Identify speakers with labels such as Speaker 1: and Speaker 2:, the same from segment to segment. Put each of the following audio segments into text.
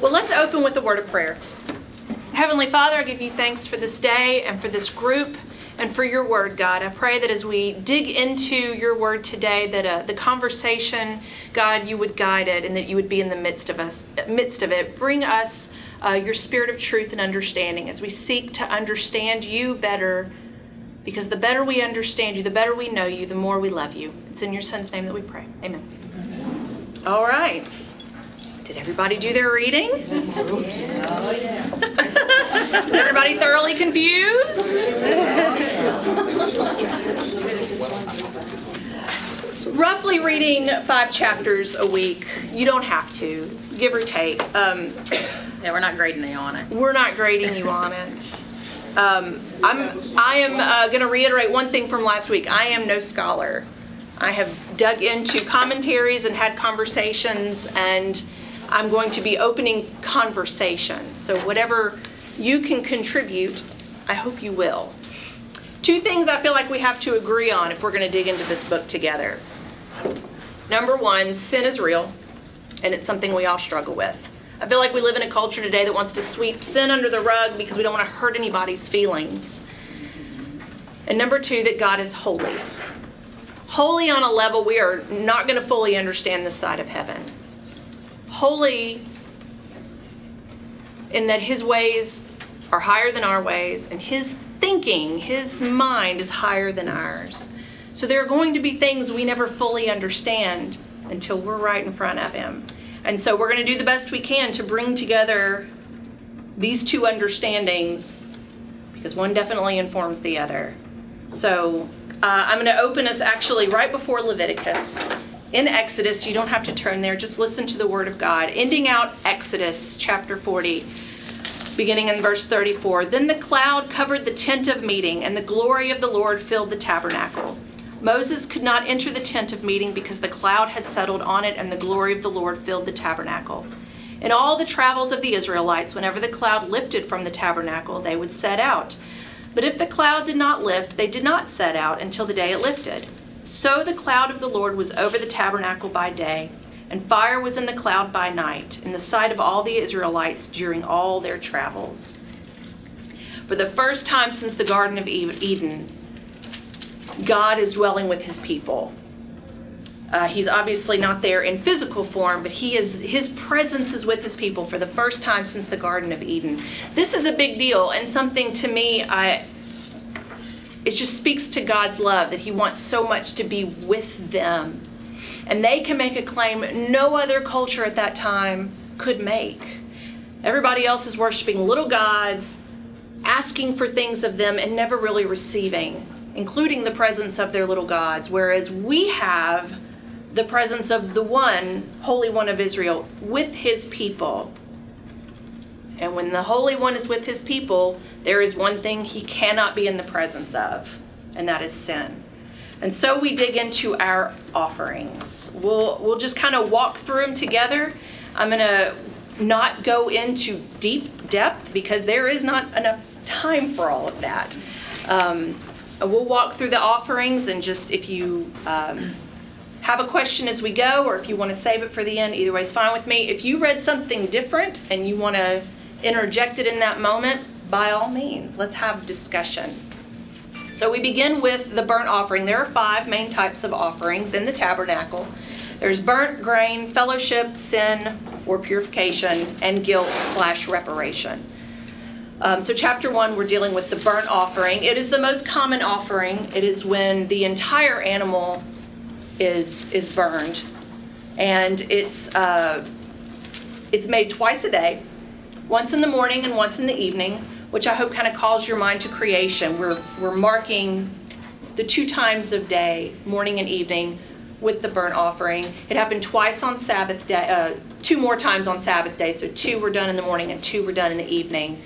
Speaker 1: Well, let's open with a word of prayer. Heavenly Father, I give you thanks for this day and for this group and for your word, God. I pray that as we dig into your word today, that the conversation, God, you would guide it and that you would be in the midst of it. Bring us your spirit of truth and understanding as we seek to understand you better, because the better we understand you, the better we know you, the more we love you. It's in your Son's name that we pray. Amen. All right. Did everybody do their reading?
Speaker 2: Oh, yeah.
Speaker 1: Is everybody thoroughly confused? Roughly reading 5 chapters a week. You don't have to, give or take.
Speaker 2: Yeah, we're not grading you on it.
Speaker 1: We're not grading you on it. I am going to reiterate one thing from last week. I am no scholar. I have dug into commentaries and had conversations, and I'm going to be opening conversation. So whatever you can contribute, I hope you will. 2 things I feel like we have to agree on if we're going to dig into this book together. Number 1, sin is real, and it's something we all struggle with. I feel like we live in a culture today that wants to sweep sin under the rug because we don't want to hurt anybody's feelings. And number 2, that God is holy. Holy on a level we are not going to fully understand this side of heaven. Holy in that his ways are higher than our ways, and his thinking, his mind is higher than ours. So there are going to be things we never fully understand until we're right in front of him. And so we're going to do the best we can to bring together these 2 understandings, because one definitely informs the other. So I'm going to open us actually right before Leviticus. In Exodus, you don't have to turn there, just listen to the word of God. Ending out Exodus chapter 40, beginning in verse 34. Then the cloud covered the tent of meeting, and the glory of the Lord filled the tabernacle. Moses could not enter the tent of meeting because the cloud had settled on it, and the glory of the Lord filled the tabernacle. In all the travels of the Israelites, whenever the cloud lifted from the tabernacle, they would set out. But if the cloud did not lift, they did not set out until the day it lifted. So the cloud of the Lord was over the tabernacle by day, and fire was in the cloud by night, in the sight of all the Israelites during all their travels. For the first time since the Garden of Eden, God is dwelling with his people. He's obviously not there in physical form, but his presence is with his people for the first time since the Garden of Eden. This is a big deal, and something to me, it just speaks to God's love, that he wants so much to be with them. And they can make a claim no other culture at that time could make. Everybody else is worshiping little gods, asking for things of them, and never really receiving, including the presence of their little gods, whereas we have the presence of the one, Holy One of Israel, with his people. And when the Holy One is with his people, there is one thing he cannot be in the presence of, and that is sin. And so we dig into our offerings. We'll just kind of walk through them together. I'm going to not go into deep depth because there is not enough time for all of that. We'll walk through the offerings, and just if you have a question as we go, or if you want to save it for the end, either way is fine with me. If you read something different and you want to interject it in that moment, by all means, let's have discussion. So we begin with the burnt offering. There are 5 main types of offerings in the tabernacle. There's burnt grain, fellowship, sin, or purification, and guilt/reparation. So chapter 1, we're dealing with the burnt offering. It is the most common offering. It is when the entire animal is burned, and it's made twice a day, once in the morning and once in the evening, which I hope kind of calls your mind to creation. We're marking the 2 times of day, morning and evening, with the burnt offering. It happened twice on Sabbath day, 2 more times on Sabbath day, so 2 were done in the morning and 2 were done in the evening.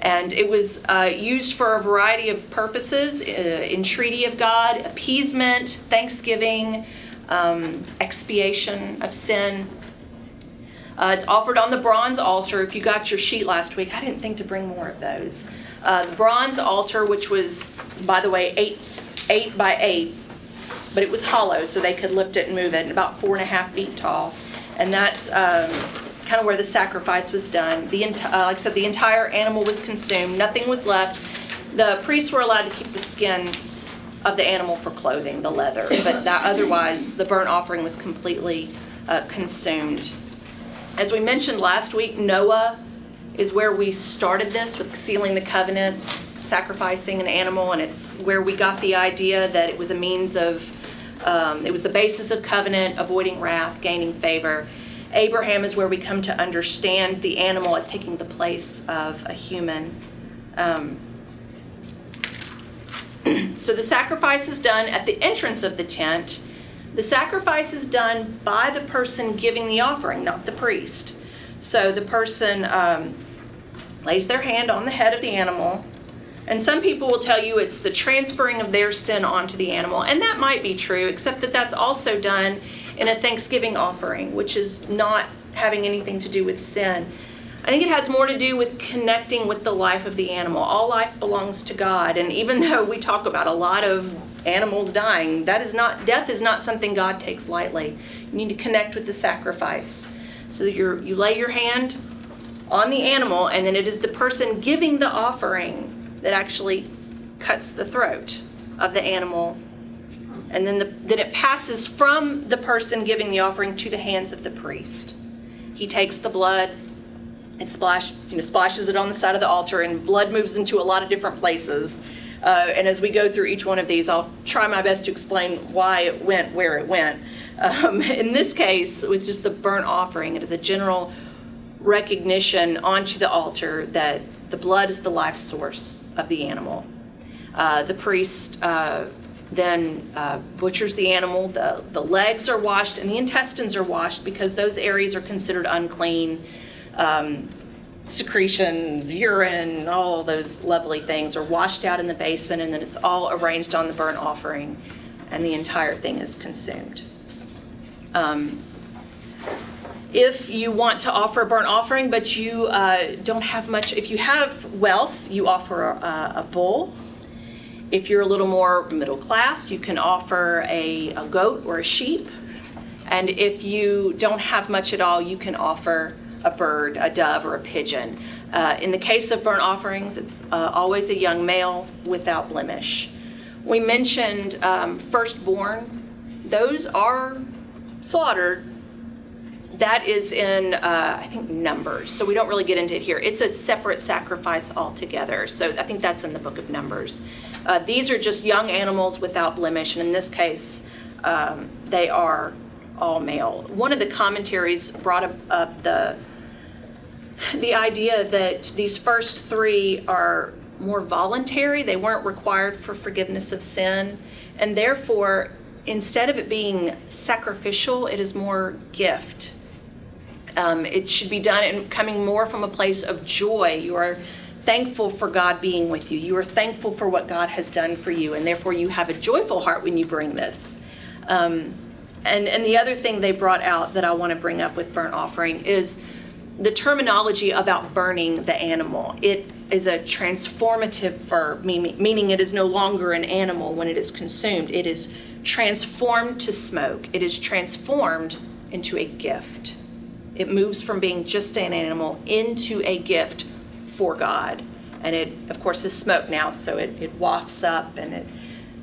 Speaker 1: And it was used for a variety of purposes: entreaty of God, appeasement, thanksgiving, expiation of sin. It's offered on the bronze altar. If you got your sheet last week, I didn't think to bring more of those. The bronze altar, which was, by the way, 8 by 8, but it was hollow, so they could lift it and move it, and about 4.5 feet tall. And that's kind of where the sacrifice was done. Like I said, the entire animal was consumed. Nothing was left. The priests were allowed to keep the skin of the animal for clothing, the leather, but otherwise the burnt offering was completely consumed. As we mentioned last week, Noah is where we started this with sealing the covenant, sacrificing an animal, and it's where we got the idea that it was a means of, it was the basis of covenant, avoiding wrath, gaining favor. Abraham is where we come to understand the animal as taking the place of a human. So the sacrifice is done at the entrance of the tent. The sacrifice is done by the person giving the offering, not the priest. So the person lays their hand on the head of the animal, and some people will tell you it's the transferring of their sin onto the animal, and that might be true, except that that's also done in a Thanksgiving offering, which is not having anything to do with sin. I think it has more to do with connecting with the life of the animal. All life belongs to God, and even though we talk about a lot of animals dying, death is not something God takes lightly. You need to connect with the sacrifice. So you lay your hand on the animal, and then it is the person giving the offering that actually cuts the throat of the animal. And then it passes from the person giving the offering to the hands of the priest. He takes the blood and splashes it on the side of the altar, and blood moves into a lot of different places. And as we go through each one of these, I'll try my best to explain why it went where it went. In this case, with just the burnt offering, it is a general recognition onto the altar that the blood is the life source of the animal. The priest then butchers the animal. The legs are washed and the intestines are washed because those areas are considered unclean. Secretions, urine, all those lovely things are washed out in the basin, and then it's all arranged on the burnt offering, and the entire thing is consumed. If you want to offer a burnt offering, but you don't have much, if you have wealth, you offer a bull. If you're a little more middle class, you can offer a goat or a sheep. And if you don't have much at all, you can offer a bird, a dove, or a pigeon. In the case of burnt offerings, it's always a young male without blemish. We mentioned firstborn. Those are slaughtered. That is in, I think, Numbers, so we don't really get into it here. It's a separate sacrifice altogether, so I think that's in the book of Numbers. These are just young animals without blemish, and in this case, they are all male. One of the commentaries brought up the idea that these first three are more voluntary. They weren't required for forgiveness of sin, and therefore, instead of it being sacrificial, it is more gift. It should be done and coming more from a place of joy. You are thankful for God being with you. You are thankful for what God has done for you, and therefore you have a joyful heart when you bring this. And the other thing they brought out that I want to bring up with burnt offering is the terminology about burning the animal. It is a transformative verb, meaning it is no longer an animal when it is consumed. It is transformed to smoke. It is transformed into a gift. It moves from being just an animal into a gift for God. And it, of course, is smoke now, so it wafts up, and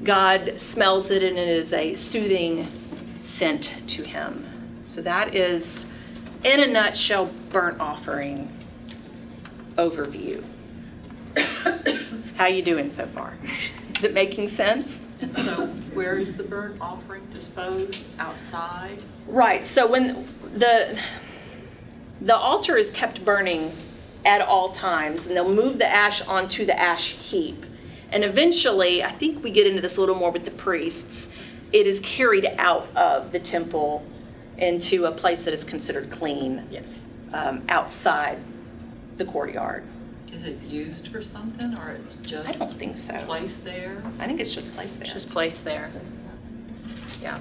Speaker 1: God smells it, and it is a soothing scent to him. So that is, in a nutshell, burnt offering overview. How you doing so far? Is it making sense?
Speaker 3: And so where is the burnt offering disposed? Outside?
Speaker 1: Right. So when the altar is kept burning at all times, and they'll move the ash onto the ash heap. And eventually, I think we get into this a little more with the priests, it is carried out of the temple into a place that is considered clean.
Speaker 3: Yes.
Speaker 1: Outside the courtyard.
Speaker 3: Is it used for something, or it's just
Speaker 1: I don't think so.
Speaker 3: placed there?
Speaker 1: I think it's just placed there.
Speaker 2: It's just placed there. Yeah.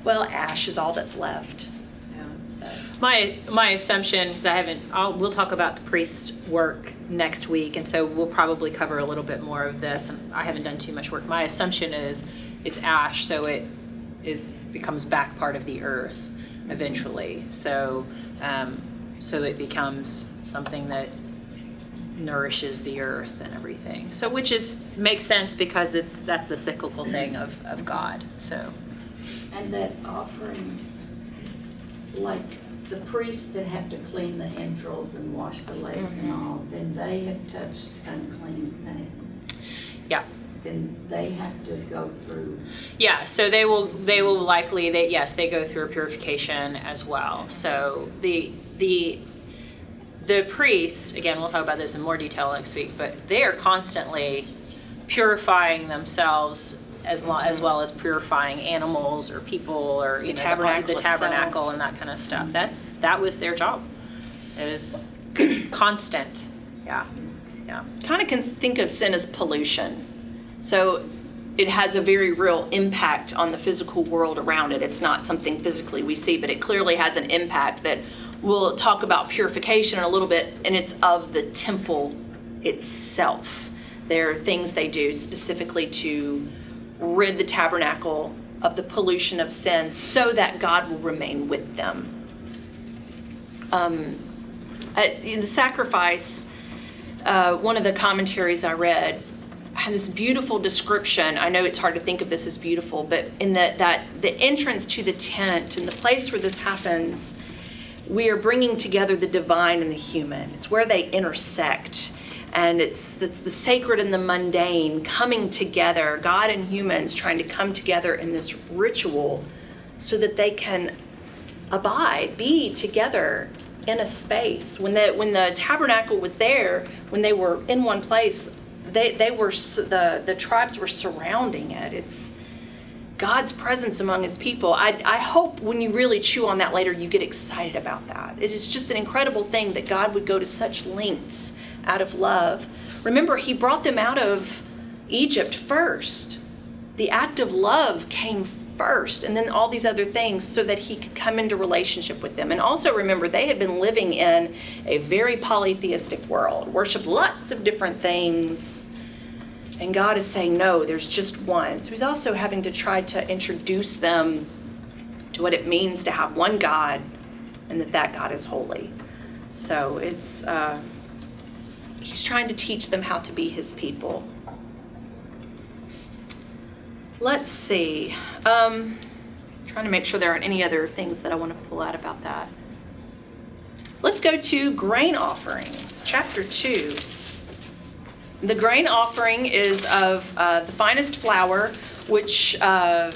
Speaker 1: Well, ash is all that's left.
Speaker 3: Yeah.
Speaker 1: So.
Speaker 2: My assumption, because we'll talk about the priest work next week, and so we'll probably cover a little bit more of this, and I haven't done too much work. My assumption is it's ash, so it becomes back part of the earth eventually. So so it becomes something that nourishes the earth and everything. So which makes sense because that's the cyclical thing of God. So
Speaker 4: And that offering, like the priests that have to clean the entrails and wash the legs and all, then they have touched unclean things.
Speaker 2: yeah.
Speaker 4: Then they have to go through.
Speaker 2: Yeah, so they will likely, yes, they go through a purification as well. So the priests, again, we'll talk about this in more detail next week, but they are constantly purifying themselves as well as purifying animals or people or
Speaker 1: The tabernacle
Speaker 2: the tabernacle and that kind of stuff. That was their job. It is constant. Yeah.
Speaker 1: Kind of can think of sin as pollution. So it has a very real impact on the physical world around it. It's not something physically we see, but it clearly has an impact that we'll talk about purification in a little bit, and it's of the temple itself. There are things they do specifically to rid the tabernacle of the pollution of sin so that God will remain with them. The sacrifice, one of the commentaries I read had this beautiful description. I know it's hard to think of this as beautiful, but in that the entrance to the tent and the place where this happens, we are bringing together the divine and the human. It's where they intersect. And it's the sacred and the mundane coming together, God and humans trying to come together in this ritual so that they can be together in a space. When the tabernacle was there, when they were in one place, the tribes were surrounding it. It's God's presence among his people. I hope when you really chew on that later, you get excited about that. It is just an incredible thing that God would go to such lengths out of love. Remember, he brought them out of Egypt first. The act of love came first, and then all these other things so that he could come into relationship with them. And also remember, they had been living in a very polytheistic world, worshiped lots of different things. And God is saying, no, there's just one. So he's also having to try to introduce them to what it means to have one God and that God is holy. So it's he's trying to teach them how to be his people. Let's see. Trying to make sure there aren't any other things that I want to pull out about that. Let's go to grain offerings, chapter 2. The grain offering is of the finest flour, which can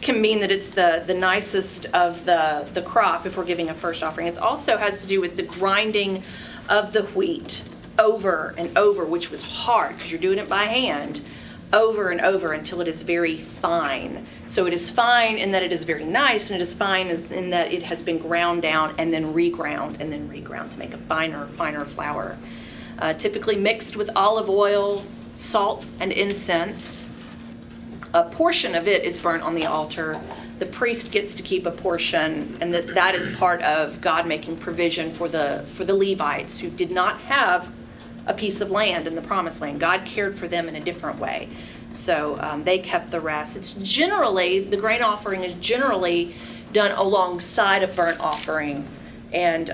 Speaker 1: mean that it's the nicest of the crop if we're giving a first offering. It also has to do with the grinding of the wheat over and over, which was hard because you're doing it by hand, over and over until it is very fine. So it is fine in that it is very nice, and it is fine in that it has been ground down and then reground to make a finer flour. Typically mixed with olive oil, salt, and incense. A portion of it is burnt on the altar. The priest gets to keep a portion, and that is part of God making provision for the Levites who did not have a piece of land in the promised land. God cared for them in a different way. So they kept the rest. The grain offering is generally done alongside a burnt offering. And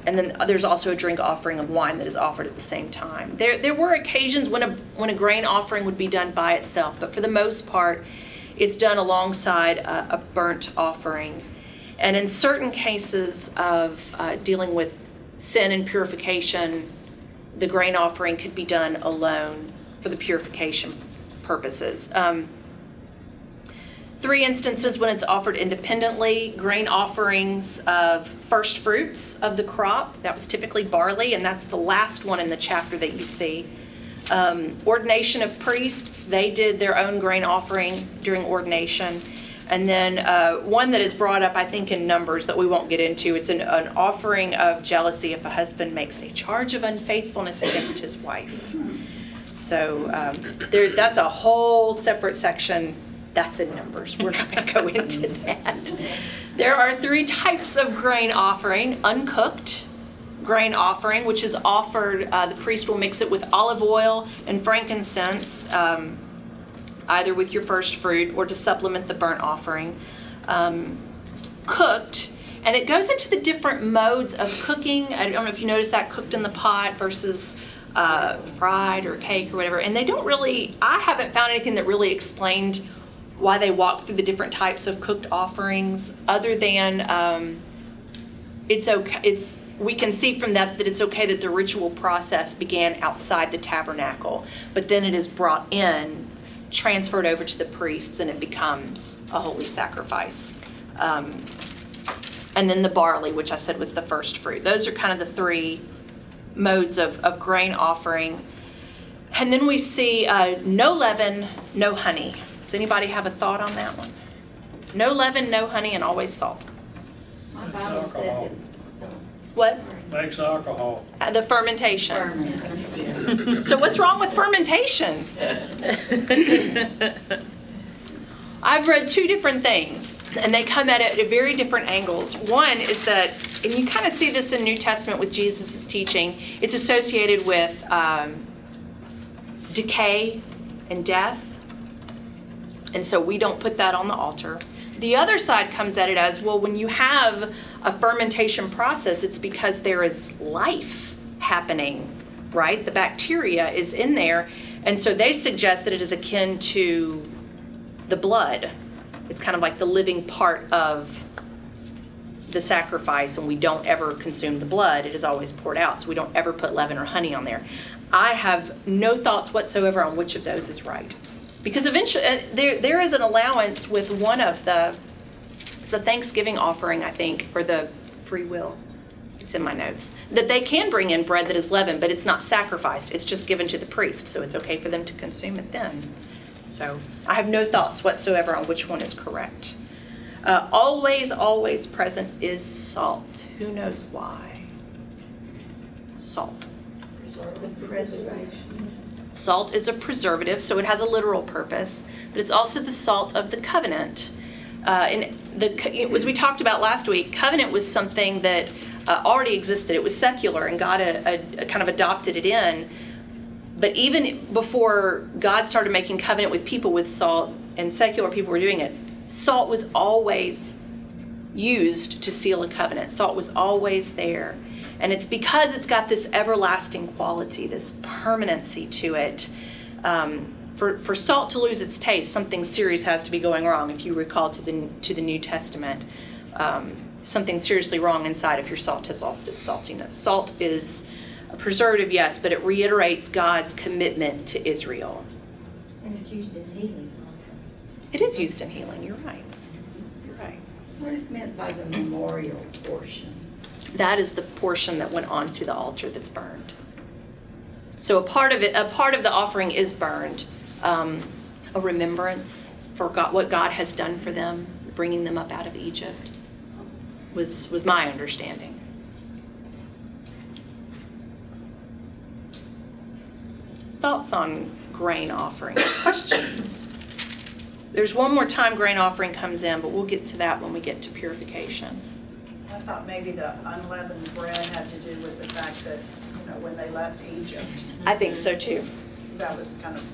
Speaker 1: then there's also a drink offering of wine that is offered at the same time. There were occasions when a grain offering would be done by itself, but for the most part, it's done alongside a burnt offering. And in certain cases of dealing with sin and purification, the grain offering could be done alone for the purification purposes. 3 instances when it's offered independently: grain offerings of first fruits of the crop. That was typically barley, and that's the last one in the chapter that you see. Ordination of priests, they did their own grain offering during ordination. And then one that is brought up, I think, in Numbers that we won't get into, it's an offering of jealousy if a husband makes a charge of unfaithfulness against his wife. So that's a whole separate section. That's in Numbers. We're not going to go into that. There are 3 types of grain offering. Uncooked grain offering, which is offered, the priest will mix it with olive oil and frankincense, either with your first fruit or to supplement the burnt offering. Cooked, And it goes into the different modes of cooking. I don't know if you noticed that, cooked in the pot versus fried or cake or whatever. And they don't really, I haven't found anything that really explained why they walk through the different types of cooked offerings, other than it's okay. We can see from that it's okay that the ritual process began outside the tabernacle, but then it is brought in, transferred over to the priests, and it becomes a holy sacrifice. And then the barley, which I said was the first fruit. Those are kind of the three modes of grain offering. And then we see no leaven, no honey. Does anybody have a thought on that one? No leaven, no honey, and always salt.
Speaker 4: My Bible said it was
Speaker 1: What?
Speaker 5: Makes alcohol.
Speaker 1: The fermentation.
Speaker 4: fermented.
Speaker 1: So what's wrong with fermentation? I've read two different things, and they come at it at very different angles. One is that, and you kind of see this in New Testament with Jesus' teaching, it's associated with decay and death, and so we don't put that on the altar. The other side comes at it as, well, when you have a fermentation process, it's because there is life happening, right? The bacteria is in there, and so they suggest that it is akin to the blood. It's kind of like the living part of the sacrifice, and we don't ever consume the blood. It is always poured out, so we don't ever put leaven or honey on there. I have no thoughts whatsoever on which of those is right. Because eventually, there is an allowance with one of it's the Thanksgiving offering, I think, or the free will. It's in my notes. That they can bring in bread that is leavened, but it's not sacrificed. It's just given to the priest, so it's okay for them to consume it then. So I have no thoughts whatsoever on which one is correct. Always present is salt. Who knows why? Salt.
Speaker 4: It's a preservation.
Speaker 1: Salt is a preservative, so it has a literal purpose, but it's also the salt of the covenant. As we talked about last week, covenant was something that already existed. It was secular, and God kind of adopted it in. But even before God started making covenant with people with salt, and secular people were doing it, salt was always used to seal a covenant. Salt was always there. And it's because it's got this everlasting quality, this permanency to it. For salt to lose its taste, something serious has to be going wrong. If you recall to the New Testament, something seriously wrong inside if your salt has lost its saltiness. Salt is a preservative, yes, but it reiterates God's commitment to Israel.
Speaker 6: And it's used in healing also.
Speaker 1: It is used in healing. You're right. You're right.
Speaker 4: What is meant by the memorial portion?
Speaker 1: That is the portion that went onto the altar that's burned. So a part of the offering is burned, a remembrance for God, what God has done for them, bringing them up out of Egypt, was my understanding. Thoughts on grain offering? Questions? There's one more time grain offering comes in, but we'll get to that when we get to purification.
Speaker 7: I thought maybe the unleavened bread had to do with the fact that, when they left Egypt,
Speaker 1: I think so too.
Speaker 7: that was kind of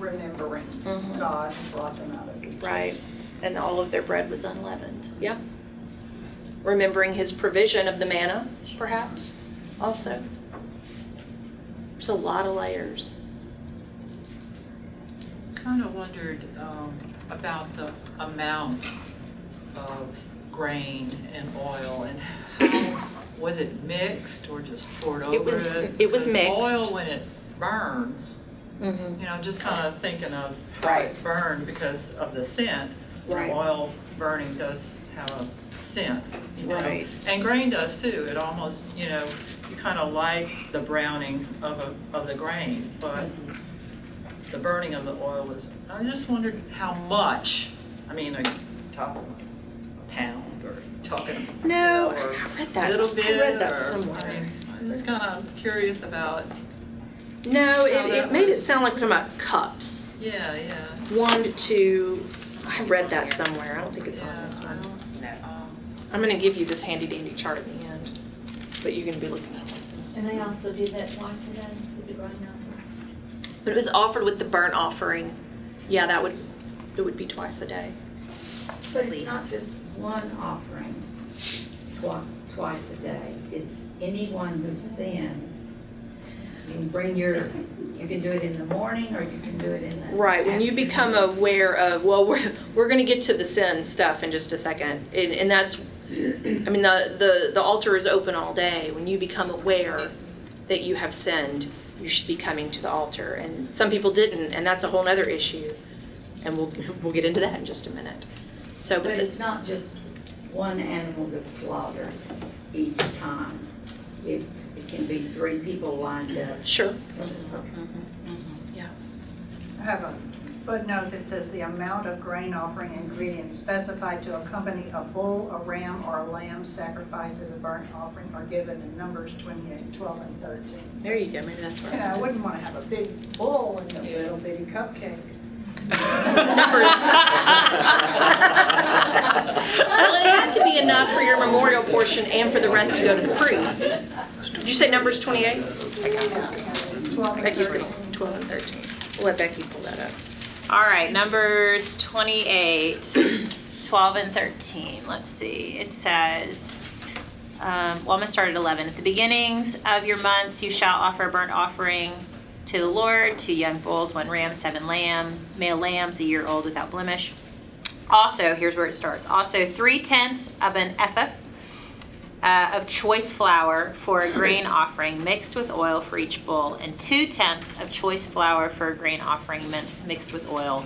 Speaker 7: remembering
Speaker 1: Mhm.
Speaker 7: God brought them out of Egypt.
Speaker 1: Right. And all of their bread was unleavened. Yep. Remembering his provision of the manna, perhaps, also. There's a lot of layers.
Speaker 3: Kind of wondered about the amount of grain and oil, and how, was it mixed or just poured over it?
Speaker 1: It was
Speaker 3: Because
Speaker 1: mixed.
Speaker 3: oil, when it burns,
Speaker 1: Mm-hmm.
Speaker 3: just kind of thinking of how
Speaker 1: Right.
Speaker 3: it burned because of the scent.
Speaker 1: Right.
Speaker 3: Oil burning does have a scent,
Speaker 1: Right.
Speaker 3: And grain does too. It almost, you kind of like the browning of the grain, but the burning of the oil was, I just wondered how much, are you talking a pound or talking,
Speaker 1: No,
Speaker 3: or
Speaker 1: I read that.
Speaker 3: a little bit?
Speaker 1: I read that
Speaker 3: or-
Speaker 1: somewhere.
Speaker 3: I'm just kind of curious about,
Speaker 1: No,
Speaker 3: How
Speaker 1: it
Speaker 3: that
Speaker 1: made it
Speaker 3: was.
Speaker 1: sound like we're talking about cups.
Speaker 3: yeah.
Speaker 1: 1 to, I read that somewhere. I don't think it's on
Speaker 3: Yeah,
Speaker 1: this
Speaker 3: I
Speaker 1: one.
Speaker 3: don't-
Speaker 1: I'm going to give you this handy dandy chart at the end, but you're going to be looking at it.
Speaker 6: And they also do that twice a day with the grain offering.
Speaker 1: But it was offered with the burnt offering. Yeah, it would be twice a day.
Speaker 4: But it's not just one offering. twice a day. It's anyone who's sinned. You can bring you can do it in the morning or you can do it in the
Speaker 1: Right, when you become
Speaker 4: afternoon.
Speaker 1: aware of, well, we're going to get to the sin stuff in just a second, and that's, I mean, the altar is open all day. When you become aware that you have sinned, you should be coming to the altar, and some people didn't, and that's a whole other issue, and we'll get into that in just a minute. So,
Speaker 4: But it's not just one animal that's slaughtered each time. It can be 3 people lined up.
Speaker 1: sure.
Speaker 4: Okay.
Speaker 7: I have a footnote that says the amount of grain offering ingredients specified to accompany a bull, a ram, or a lamb sacrifice as a burnt offering are given in Numbers 28, 12, and 13.
Speaker 1: There you go, maybe that's
Speaker 7: You
Speaker 1: right.
Speaker 7: know, I wouldn't want to have a big bull in the little bitty cupcake.
Speaker 1: Numbers. Well, it had to be enough for your memorial portion and for the rest to go to the priest. Did you say Numbers 28?
Speaker 7: 12 and
Speaker 1: Becky's
Speaker 7: 13.
Speaker 1: going 12 and 13. We'll let Becky pull that up.
Speaker 2: All right, Numbers 28, 12 and 13. Let's see. It says, I'm going to start at 11. At the beginnings of your months, you shall offer a burnt offering to the Lord, 2 young bulls, 1 ram, 7 male lambs, a year old without blemish. Also, here's where it starts. Also, 3/10 of an ephah of choice flour for a grain offering mixed with oil for each bull, and 2/10 of choice flour for a grain offering mixed with oil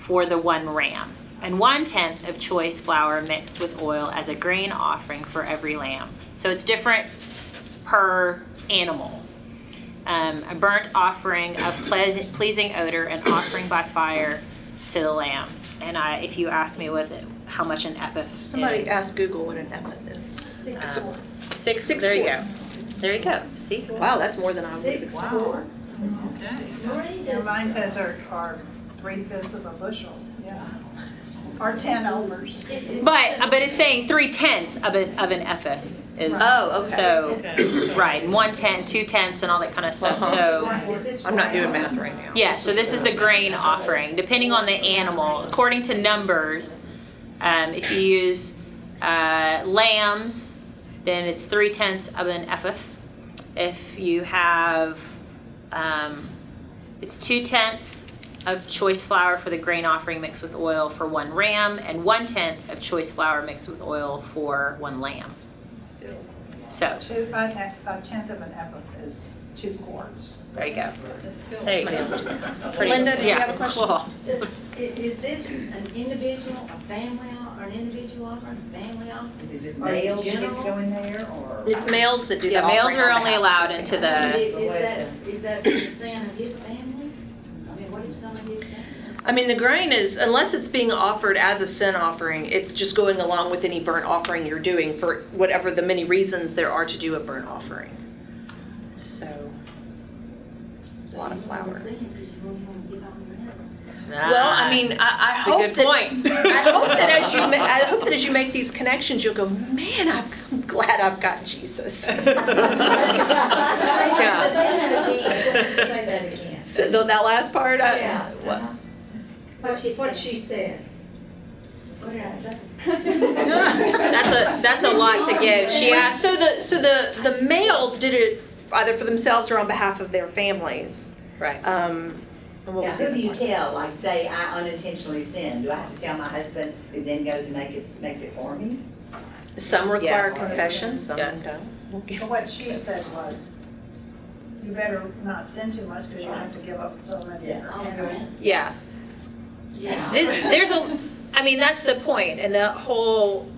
Speaker 2: for the 1 ram, and 1/10 of choice flour mixed with oil as a grain offering for every lamb. So it's different per animal. A burnt offering of pleasing odor, and offering by fire to the lamb. And if you ask me how much an ephah
Speaker 1: Somebody
Speaker 2: is,
Speaker 1: ask Google what an ephah is.
Speaker 2: six.
Speaker 1: Six
Speaker 2: There you
Speaker 1: quart.
Speaker 2: go. There you go. See.
Speaker 1: Wow, that's more than I would
Speaker 4: 6
Speaker 1: expect.
Speaker 4: quarts.
Speaker 3: Okay.
Speaker 7: Yeah, mine says are 3/5 of a bushel, yeah. Or 10 overs.
Speaker 2: But it's saying 3/10 of an ephah is.
Speaker 1: Oh, okay.
Speaker 2: So,
Speaker 3: Okay.
Speaker 2: right, and 1/10, 2/10, and all that kind of stuff.
Speaker 1: Uh-huh.
Speaker 2: So,
Speaker 1: I'm not doing math right now.
Speaker 2: yeah. So this is the grain offering, depending on the animal. According to Numbers, if you use lambs, then it's 3/10 of an ephah. If you have, it's 2/10 of choice flour for the grain offering mixed with oil for 1 ram, and 1/10 of choice flour mixed with oil for 1 lamb. So,
Speaker 7: A 10th of an ephah is 2 quarts.
Speaker 2: there you go. There you go. Pretty-
Speaker 1: Linda, did you
Speaker 2: yeah,
Speaker 1: have a question?
Speaker 2: cool.
Speaker 6: Is this an individual, a family, or an individual offering, a family offering?
Speaker 4: Is it just
Speaker 6: Or is it
Speaker 4: males that get to
Speaker 6: general?
Speaker 4: go in there or?
Speaker 1: It's males that do the
Speaker 2: Yeah, males
Speaker 1: offering
Speaker 2: are
Speaker 1: on
Speaker 2: only
Speaker 1: behalf.
Speaker 2: allowed into the,
Speaker 6: Is that the sin of his family? I mean, what if some of his family?
Speaker 1: I mean, the grain is, unless it's being offered as a sin offering, it's just going along with any burnt offering you're doing for whatever the many reasons there are to do a burnt offering. So, a lot of flour. Well, I mean, I
Speaker 2: That's a
Speaker 1: hope
Speaker 2: good
Speaker 1: that,
Speaker 2: point.
Speaker 1: I hope that as you make these connections, you'll go, man, I'm glad I've got Jesus.
Speaker 6: Say that again.
Speaker 1: So that last part,
Speaker 6: Yeah.
Speaker 1: what?
Speaker 6: What she said. What did I say?
Speaker 2: that's a lot to give. She asked,
Speaker 1: So the males did it either for themselves or on behalf of their families.
Speaker 2: right.
Speaker 1: And what
Speaker 5: Now,
Speaker 1: was
Speaker 5: who
Speaker 1: the
Speaker 5: do you
Speaker 1: other one?
Speaker 5: tell? Like, say I unintentionally sin. Do I have to tell my husband who then goes and makes it for me?
Speaker 1: Some require
Speaker 2: Yes.
Speaker 1: confession, some
Speaker 2: Yes.
Speaker 1: don't. We'll give-
Speaker 7: But what she said was, you better not sin too much because you have to give up so many.
Speaker 2: Yeah.
Speaker 6: Yeah.
Speaker 2: I mean, that's the point, and the whole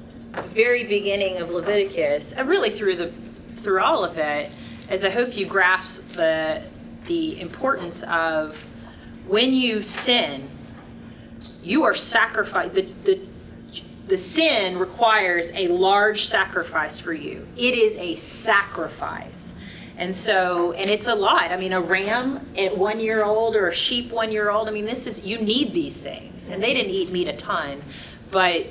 Speaker 2: very beginning of Leviticus, really through all of it, is I hope you grasp the importance of when you sin, you are sacrificed. The sin requires a large sacrifice for you. It is a sacrifice. And it's a lot. I mean, a ram at 1 year old or a sheep 1 year old, I mean, you need these things. And they didn't eat meat a ton, but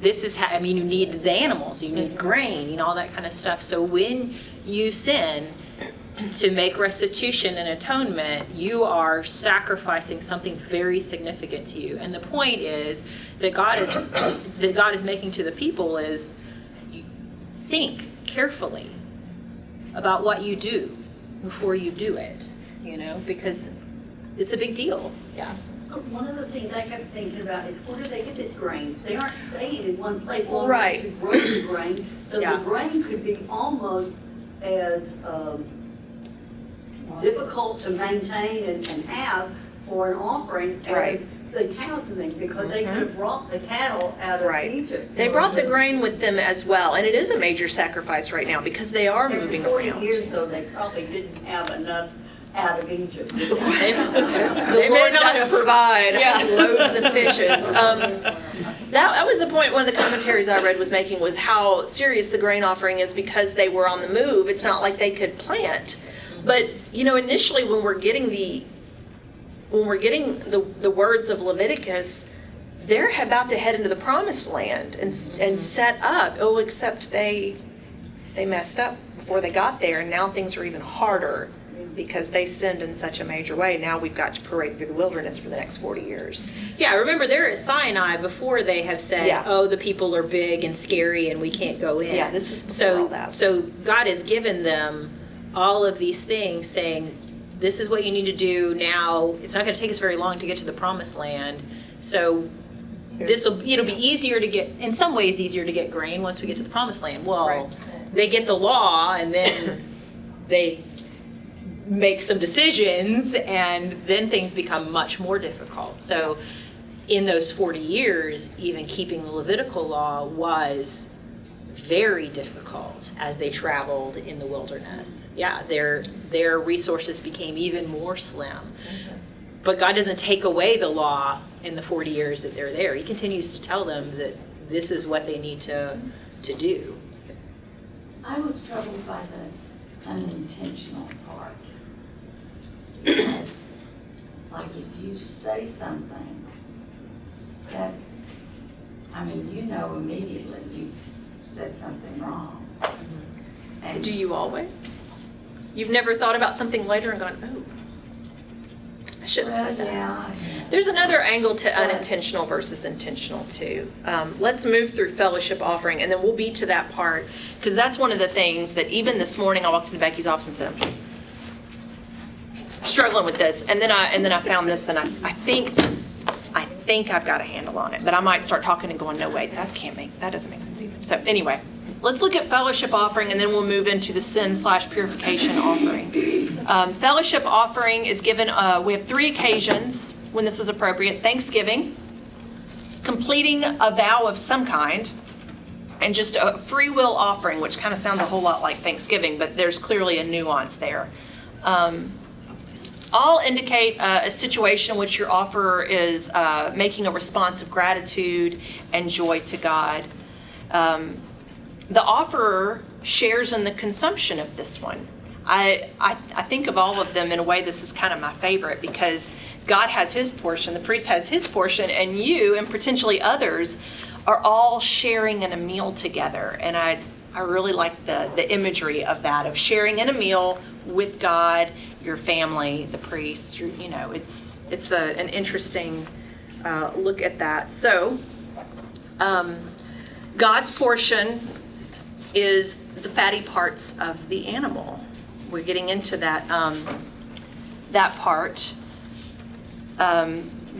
Speaker 2: this is how, you need the animals, you need grain, all that kind of stuff. So when you sin, to make restitution and atonement, you are sacrificing something very significant to you. And the point is that God is making to the people is, think carefully about what you do before you do it, because it's a big deal. Yeah.
Speaker 8: One of the things I kept thinking about is where do they get this grain? They aren't staying in one place long
Speaker 1: Right.
Speaker 8: enough to grow the grain. So
Speaker 2: Yeah.
Speaker 8: the grain could be almost as difficult to maintain and have for an offering
Speaker 1: Right.
Speaker 8: as the cows and things, because they could have brought the cattle out of
Speaker 1: Right.
Speaker 8: Egypt.
Speaker 1: They brought the grain with them as well, and it is a major sacrifice right now because they are moving
Speaker 8: Every 40
Speaker 1: around.
Speaker 8: years, though, they probably didn't have enough out of Egypt.
Speaker 1: The Lord does provide loaves and fishes. That was the point one of the commentaries I read was making, was how serious the grain offering is because they were on the move. It's not like they could plant. But, initially when we're getting the words of Leviticus, they're about to head into the promised land and set up. Oh, except they messed up before they got there, and now things are even harder because they sinned in such a major way. Now we've got to parade through the wilderness for the next 40 years.
Speaker 2: Yeah, remember they're at Sinai before they have said,
Speaker 1: Yeah.
Speaker 2: oh, the people are big and scary and we can't go in.
Speaker 1: Yeah, this is before all
Speaker 2: So,
Speaker 1: that.
Speaker 2: so God has given them all of these things saying, this is what you need to do now. It's not going to take us very long to get to the promised land. So it'll be easier to get, in some ways easier to get grain once we get to the promised land. Well,
Speaker 1: Right.
Speaker 2: they get the law and then they make some decisions and then things become much more difficult. So in those 40 years, even keeping the Levitical law was very difficult as they traveled in the wilderness. Yeah, their resources became even more slim. But God doesn't take away the law in the 40 years that they're there. He continues to tell them that this is what they need to do.
Speaker 4: I was troubled by the unintentional part. Because, like, if you say something, that's, immediately you said something wrong. And
Speaker 1: Do you always? You've never thought about something later and gone, oh, I shouldn't have
Speaker 4: Well,
Speaker 1: said that.
Speaker 4: yeah.
Speaker 1: There's another angle to unintentional versus intentional too. Let's move through fellowship offering, and then we'll be to that part, because that's one of the things that even this morning I walked into Becky's office and said, I'm struggling with this, and then I found this, and I think I've got a handle on it, but I might start talking and going, no, wait, that doesn't make sense either. So anyway, let's look at fellowship offering, and then we'll move into the sin/purification offering. Fellowship offering is given, we have 3 occasions when this was appropriate: Thanksgiving, completing a vow of some kind, and just a free will offering, which kind of sounds a whole lot like Thanksgiving, but there's clearly a nuance there. All indicate a situation in which your offerer is making a response of gratitude and joy to God. The offerer shares in the consumption of this one. I think of all of them in a way, this is kind of my favorite, because God has his portion, the priest has his portion, and you and potentially others are all sharing in a meal together. And I really like the imagery of that, of sharing in a meal with God, your family, the priest. It's an interesting look at that. So God's portion is the fatty parts of the animal. We're getting into that part.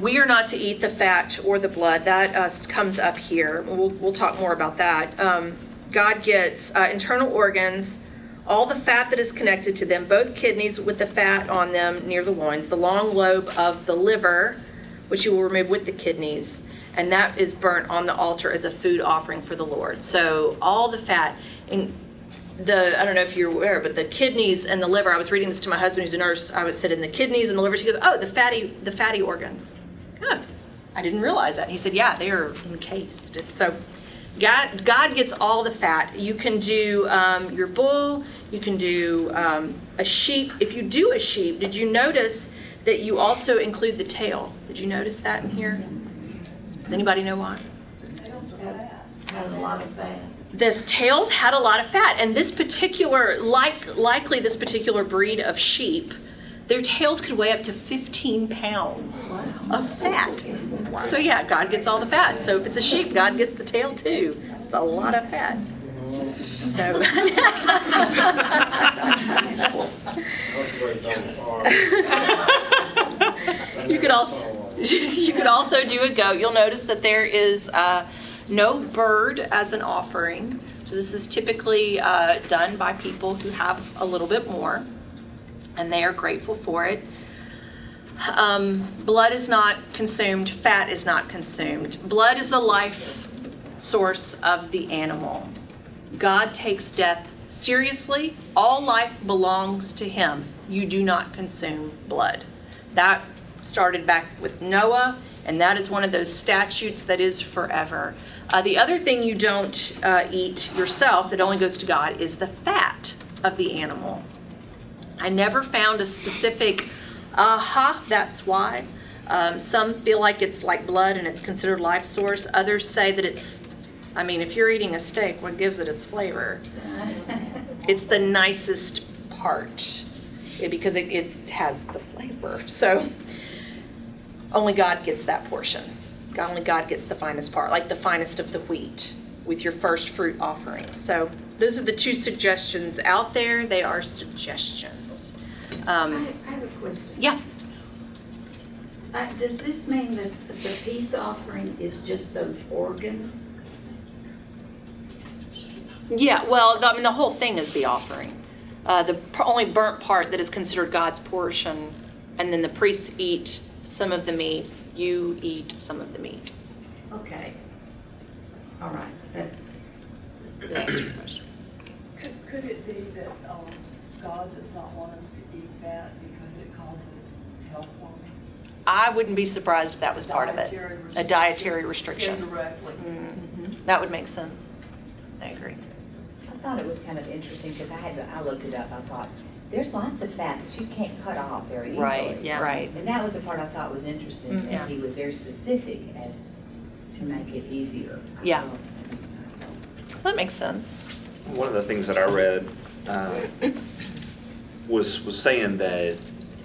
Speaker 1: We are not to eat the fat or the blood. That comes up here. We'll talk more about that. God gets internal organs, all the fat that is connected to them, both kidneys with the fat on them near the loins, the long lobe of the liver, which you will remove with the kidneys, and that is burnt on the altar as a food offering for the Lord. So all the fat, and I don't know if you're aware, but the kidneys and the liver, I was reading this to my husband who's a nurse, I was sitting in the kidneys and the liver, she goes, oh, the fatty organs. Good. I didn't realize that. He said, yeah, they are encased. So God gets all the fat. You can do your bull, you can do a sheep. If you do a sheep, did you notice that you also include the tail? Did you notice that in here? Does anybody know why?
Speaker 4: Had a lot of fat.
Speaker 1: The tails had a lot of fat, and this particular, likely this particular breed of sheep, their tails could weigh up to 15 pounds of fat. So yeah, God gets all the fat. So if it's a sheep, God gets the tail too. It's a lot of fat. So. You could also do a goat. You'll notice that there is no bird as an offering. So this is typically done by people who have a little bit more, and they are grateful for it. Blood is not consumed. Fat is not consumed. Blood is the life source of the animal. God takes death seriously. All life belongs to him. You do not consume blood. That started back with Noah, and that is one of those statutes that is forever. The other thing you don't eat yourself that only goes to God is the fat of the animal. I never found a specific, that's why. Some feel like it's like blood and it's considered life source. Others say that if you're eating a steak, what gives it its flavor? It's the nicest part because it has the flavor. So only God gets that portion. Only God gets the finest part, like the finest of the wheat with your first fruit offerings. So those are the two suggestions out there. They are suggestions.
Speaker 4: I have a question.
Speaker 1: Yeah.
Speaker 4: Does this mean that the peace offering is just those organs?
Speaker 1: Yeah, well, the whole thing is the offering. The only burnt part that is considered God's portion, and then the priests eat some of the meat, you eat some of the meat.
Speaker 4: Okay. All right, that's your question.
Speaker 9: Could it be that God does not want us to eat fat because it causes health problems?
Speaker 1: I wouldn't be surprised if that was part of it. A dietary restriction.
Speaker 9: Indirectly.
Speaker 1: That would make sense. I agree.
Speaker 5: I thought it was kind of interesting because I looked it up. I thought, there's lots of fat that you can't cut off very easily.
Speaker 1: Right, yeah. Right.
Speaker 5: And that was the part I thought was interesting,
Speaker 1: Mhm.
Speaker 5: that he was very specific as to make it easier.
Speaker 1: Yeah. That makes sense.
Speaker 10: One of the things that I read was saying that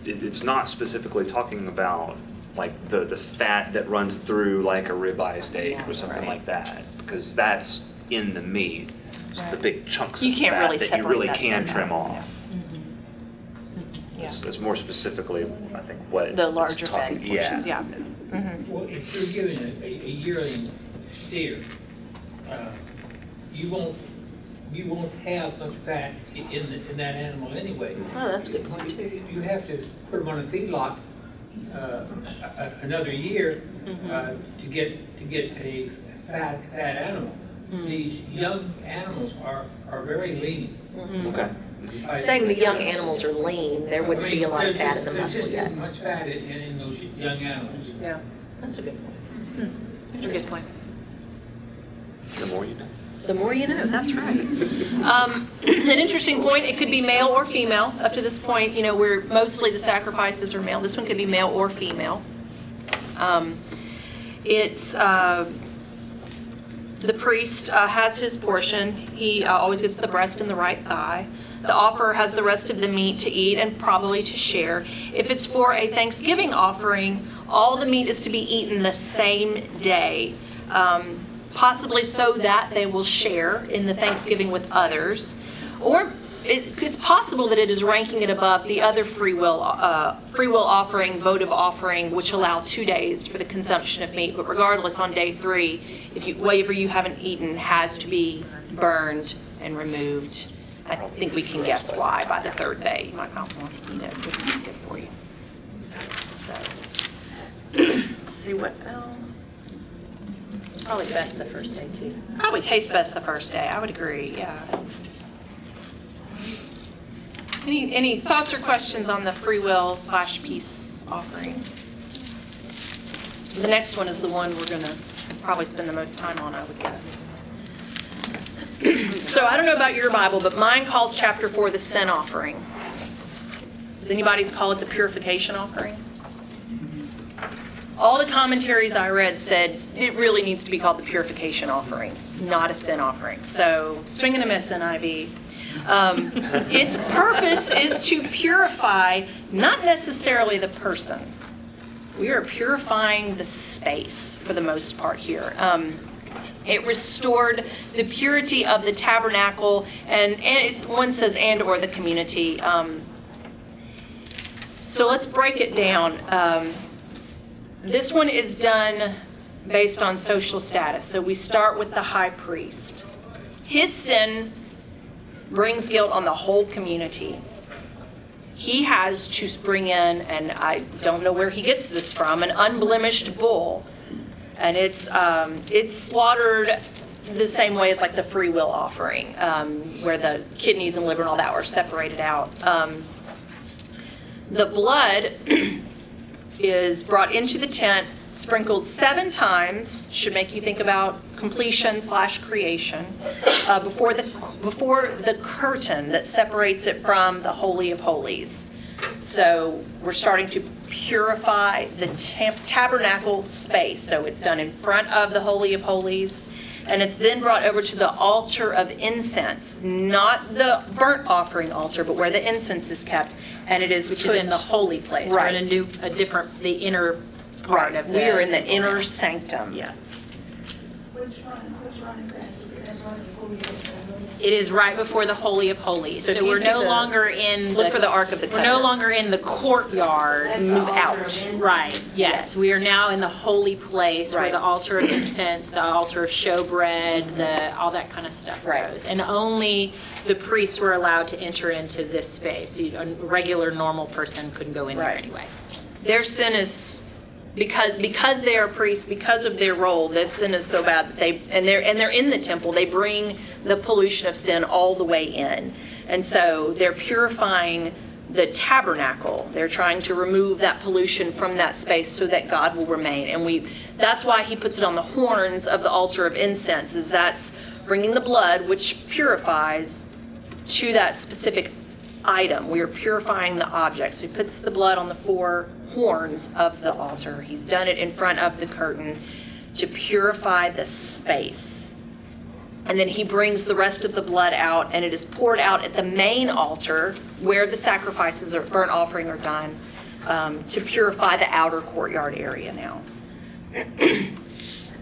Speaker 10: it's not specifically talking about like the fat that runs through like a ribeye steak or something
Speaker 1: Right.
Speaker 10: like that, because that's in the meat. It's the
Speaker 1: Right.
Speaker 10: big chunks
Speaker 1: You
Speaker 10: of
Speaker 1: can't
Speaker 10: fat
Speaker 1: really
Speaker 10: that you
Speaker 1: separate
Speaker 10: really
Speaker 1: that
Speaker 10: can
Speaker 1: stuff
Speaker 10: trim
Speaker 1: out.
Speaker 10: off.
Speaker 1: Yeah.
Speaker 10: It's more specifically, I think, what
Speaker 1: The
Speaker 10: it's
Speaker 1: larger
Speaker 10: talking-
Speaker 1: fat portions, yeah.
Speaker 11: Well, if you're giving a yearling steer, you won't have much fat in that animal anyway.
Speaker 1: Oh, that's a good point, too.
Speaker 11: You have to put them on a feedlot another year to get a fat animal. These young animals are very lean.
Speaker 10: Okay.
Speaker 1: Saying the young animals are lean, there wouldn't be a lot of fat in the muscle
Speaker 11: There's
Speaker 1: yet.
Speaker 11: just much fat in those young animals.
Speaker 1: Yeah, that's a good point. That's a good point.
Speaker 10: The more you know.
Speaker 1: The more you know, that's right. An interesting point, it could be male or female. Up to this point, where mostly the sacrifices are male. This one could be male or female. The priest has his portion. He always gets the breast and the right thigh. The offerer has the rest of the meat to eat and probably to share. If it's for a Thanksgiving offering, all the meat is to be eaten the same day, possibly so that they will share in the Thanksgiving with others. Or it's possible that it is ranking it above the other free will offering, votive offering, which allow 2 days for the consumption of meat. But regardless, on day 3, whatever you haven't eaten has to be burned and removed. I think we can guess why by the 3rd day. You might not want to eat it, it would be good for you. So, let's see what else.
Speaker 2: It's probably best the first day too.
Speaker 1: Probably tastes best the first day. I would agree, yeah. Any thoughts or questions on the free will / peace offering? The next one is the one we're going to probably spend the most time on, I would guess. So I don't know about your Bible, but mine calls chapter 4 the sin offering. Does anybody's call it the purification offering? All the commentaries I read said it really needs to be called the purification offering, not a sin offering. So swing and a miss, NIV. Its purpose is to purify, not necessarily the person. We are purifying the space for the most part here. It restored the purity of the tabernacle, and one says and or the community. So let's break it down. This one is done based on social status. So we start with the high priest. His sin brings guilt on the whole community. He has to bring in, and I don't know where he gets this from, an unblemished bull. And it's slaughtered the same way as like the free will offering, where the kidneys and liver and all that were separated out. The blood is brought into the tent, sprinkled 7 times, should make you think about completion/creation, before the curtain that separates it from the Holy of Holies. So we're starting to purify the tabernacle space. So it's done in front of the Holy of Holies, and it's then brought over to the altar of incense, not the burnt offering altar, but where the incense is kept, and it is
Speaker 2: Which is in the holy place.
Speaker 1: Right.
Speaker 2: We're going to do the inner part of the.
Speaker 1: We are in the inner sanctum.
Speaker 2: Yeah.
Speaker 4: Which one is that? That's one before we get to the
Speaker 2: It is right before the Holy of Holies.
Speaker 1: So if
Speaker 2: So
Speaker 1: you
Speaker 2: we're
Speaker 1: see
Speaker 2: no
Speaker 1: the-
Speaker 2: longer in
Speaker 1: Look for the Ark of the
Speaker 2: We're no
Speaker 1: Covenant.
Speaker 2: longer in the courtyard.
Speaker 4: That's the
Speaker 1: Move
Speaker 4: altar
Speaker 1: out.
Speaker 4: of incense.
Speaker 2: Right, yes. We are now in the holy place where
Speaker 1: Right.
Speaker 2: the altar of incense, the altar of showbread, all that kind of stuff
Speaker 1: Right.
Speaker 2: goes. And only the priests were allowed to enter into this space. A regular, normal person couldn't go in there
Speaker 1: Right.
Speaker 2: anyway.
Speaker 1: Their sin is because they are priests, because of their role, this sin is so bad that they're in the temple, they bring the pollution of sin all the way in. And so they're purifying the tabernacle. They're trying to remove that pollution from that space so that God will remain. And that's why he puts it on the horns of the altar of incense, is that's bringing the blood, which purifies, to that specific item. We are purifying the object. So he puts the blood on the 4 horns of the altar. He's done it in front of the curtain to purify the space. And then he brings the rest of the blood out, and it is poured out at the main altar where the sacrifices or burnt offering are done, to purify the outer courtyard area now.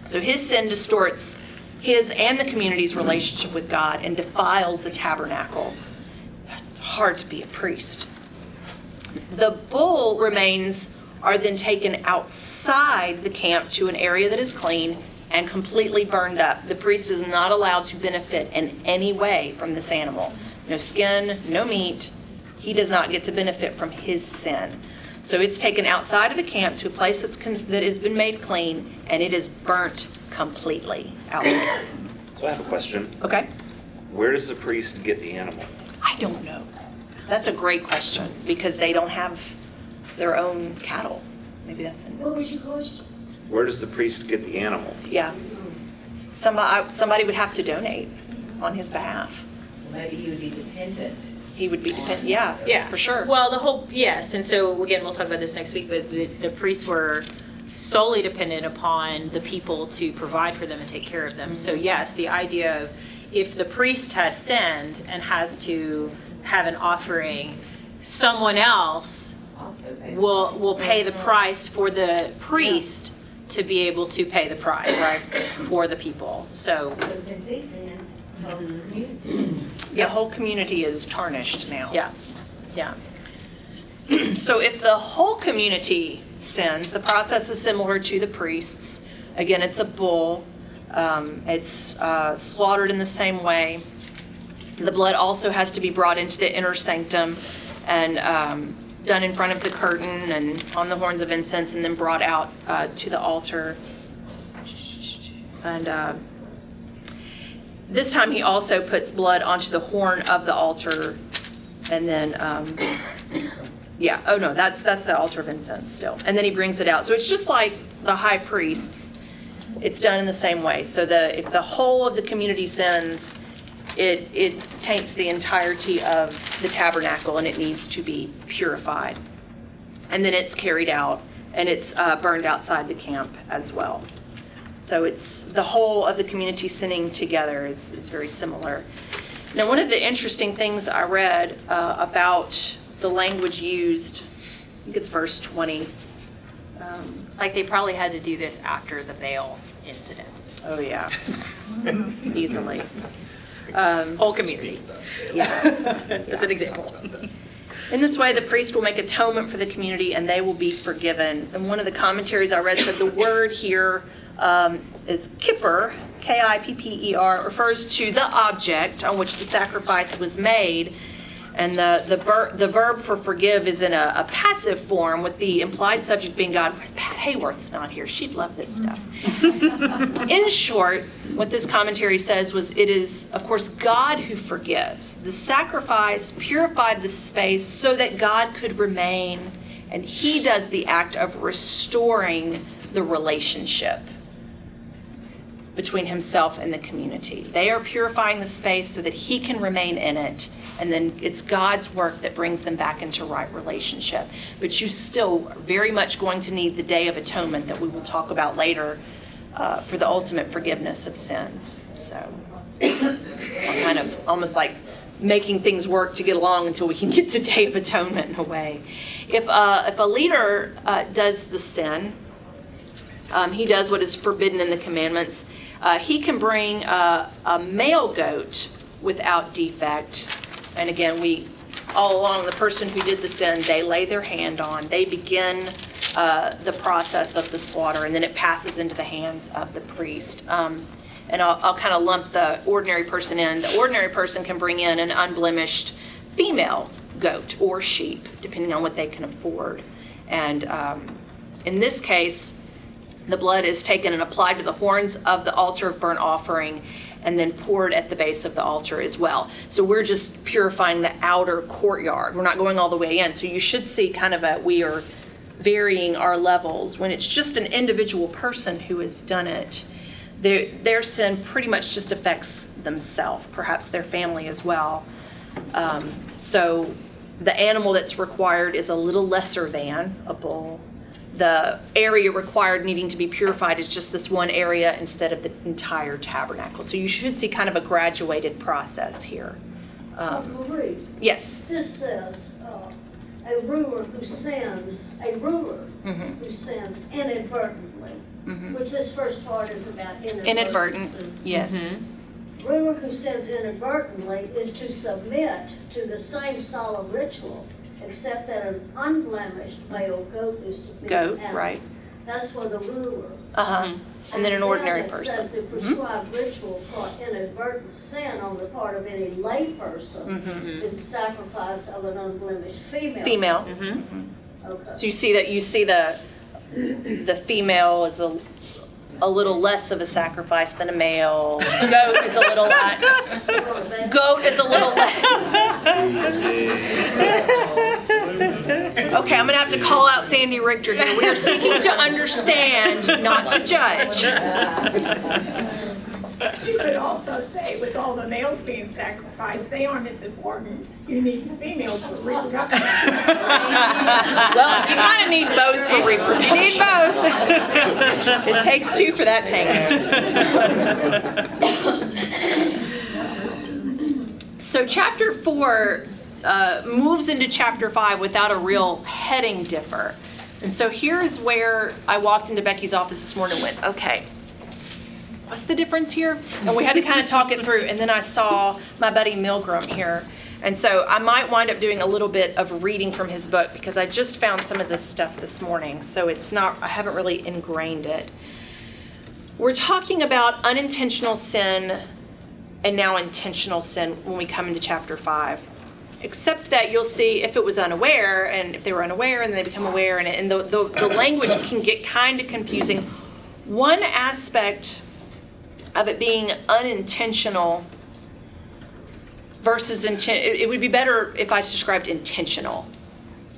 Speaker 1: So his sin distorts his and the community's relationship with God and defiles the tabernacle. It's hard to be a priest. The bull remains are then taken outside the camp to an area that is clean and completely burned up. The priest is not allowed to benefit in any way from this animal. No skin, no meat. He does not get to benefit from his sin. So it's taken outside of the camp to a place that has been made clean, and it is burnt completely out there.
Speaker 10: So I have a question.
Speaker 1: Okay?
Speaker 10: Where does the priest get the animal?
Speaker 1: I don't know. That's a great question, because they don't have their own cattle. Maybe that's in
Speaker 6: What was your question?
Speaker 10: Where does the priest get the animal?
Speaker 1: Yeah. Somebody would have to donate on his behalf.
Speaker 5: Maybe he would be dependent.
Speaker 1: He would be dependent, yeah, for sure.
Speaker 2: Well, yes, and so again, we'll talk about this next week, but the priests were solely dependent upon the people to provide for them and take care of them. So yes, the idea of if the priest has sinned and has to have an offering, someone else will pay the price for the priest to be able to pay the price for the people. So
Speaker 6: But since he sinned, so the community.
Speaker 1: The whole community is tarnished now.
Speaker 2: yeah.
Speaker 1: So if the whole community sins, the process is similar to the priests. Again, it's a bull. It's slaughtered in the same way. The blood also has to be brought into the inner sanctum and done in front of the curtain and on the horns of incense, and then brought out to the altar. And this time he also puts blood onto the horn of the altar, and then that's the altar of incense still. And then he brings it out. So it's just like the high priests. It's done in the same way. So if the whole of the community sins, it taints the entirety of the tabernacle, and it needs to be purified. And then it's carried out, and it's burned outside the camp as well. So it's the whole of the community sinning together is very similar. Now, one of the interesting things I read about the language used, I think it's verse 20.
Speaker 2: Like they probably had to do this after the Baal incident.
Speaker 1: Oh, yeah. Easily.
Speaker 2: Whole community,
Speaker 1: Yeah.
Speaker 2: as an example.
Speaker 1: In this way, the priest will make atonement for the community and they will be forgiven. And one of the commentaries I read said the word here is kippur, K-I-P-P-E-R, refers to the object on which the sacrifice was made. And the verb for forgive is in a passive form with the implied subject being God. Pat Hayworth's not here. She'd love this stuff. In short, what this commentary says was it is, of course, God who forgives. The sacrifice purified the space so that God could remain, and he does the act of restoring the relationship between himself and the community. They are purifying the space so that he can remain in it, and then it's God's work that brings them back into right relationship. But you still are very much going to need the Day of Atonement that we will talk about later for the ultimate forgiveness of sins. So I'm kind of almost like making things work to get along until we can get to Day of Atonement in a way. If a leader does the sin, he does what is forbidden in the commandments. He can bring a male goat without defect. And again, all along, the person who did the sin, they lay their hand on. They begin the process of the slaughter, and then it passes into the hands of the priest. And I'll kind of lump the ordinary person in. The ordinary person can bring in an unblemished female goat or sheep, depending on what they can afford. And in this case, the blood is taken and applied to the horns of the altar of burnt offering and then poured at the base of the altar as well. So we're just purifying the outer courtyard. We're not going all the way in. So you should see kind of we are varying our levels. When it's just an individual person who has done it, their sin pretty much just affects themselves, perhaps their family as well. So the animal that's required is a little lesser than a bull. The area required needing to be purified is just this one area instead of the entire tabernacle. So you should see kind of a graduated process here.
Speaker 12: Marie,
Speaker 1: Yes.
Speaker 12: this says a ruler who sins inadvertently, which this first part is about
Speaker 1: Inadvertent, yes.
Speaker 12: Ruler who sins inadvertently is to submit to the same solemn ritual, except that an unblemished male goat is to be
Speaker 1: Goat,
Speaker 12: housed.
Speaker 1: right.
Speaker 12: That's for the ruler.
Speaker 1: And then an ordinary
Speaker 12: It
Speaker 1: person.
Speaker 12: says the prescribed ritual for inadvertent sin on the part of any lay person is the sacrifice of an unblemished female. Okay.
Speaker 1: So you see the female is a little less of a sacrifice than a male. Goat is a little less. Okay, I'm gonna have to call out Sandy Richter here. We are seeking to understand, not to judge.
Speaker 13: You could also say, with all the males being sacrificed, they aren't as important. You need the females for reproduction.
Speaker 1: Well, you kind of need both for reproduction. You need both. It takes two for that tank. So chapter 4 moves into chapter 5 without a real heading differ. And so here's where I walked into Becky's office this morning and went, okay, what's the difference here? And we had to kind of talk it through. And then I saw my buddy Milgram here. And so I might wind up doing a little bit of reading from his book because I just found some of this stuff this morning. So I haven't really ingrained it. We're talking about unintentional sin and now intentional sin when we come into chapter 5. Except that you'll see if it was unaware, and if they were unaware and then they become aware, and the language can get kind of confusing. One aspect of it being unintentional versus it would be better if I described intentional,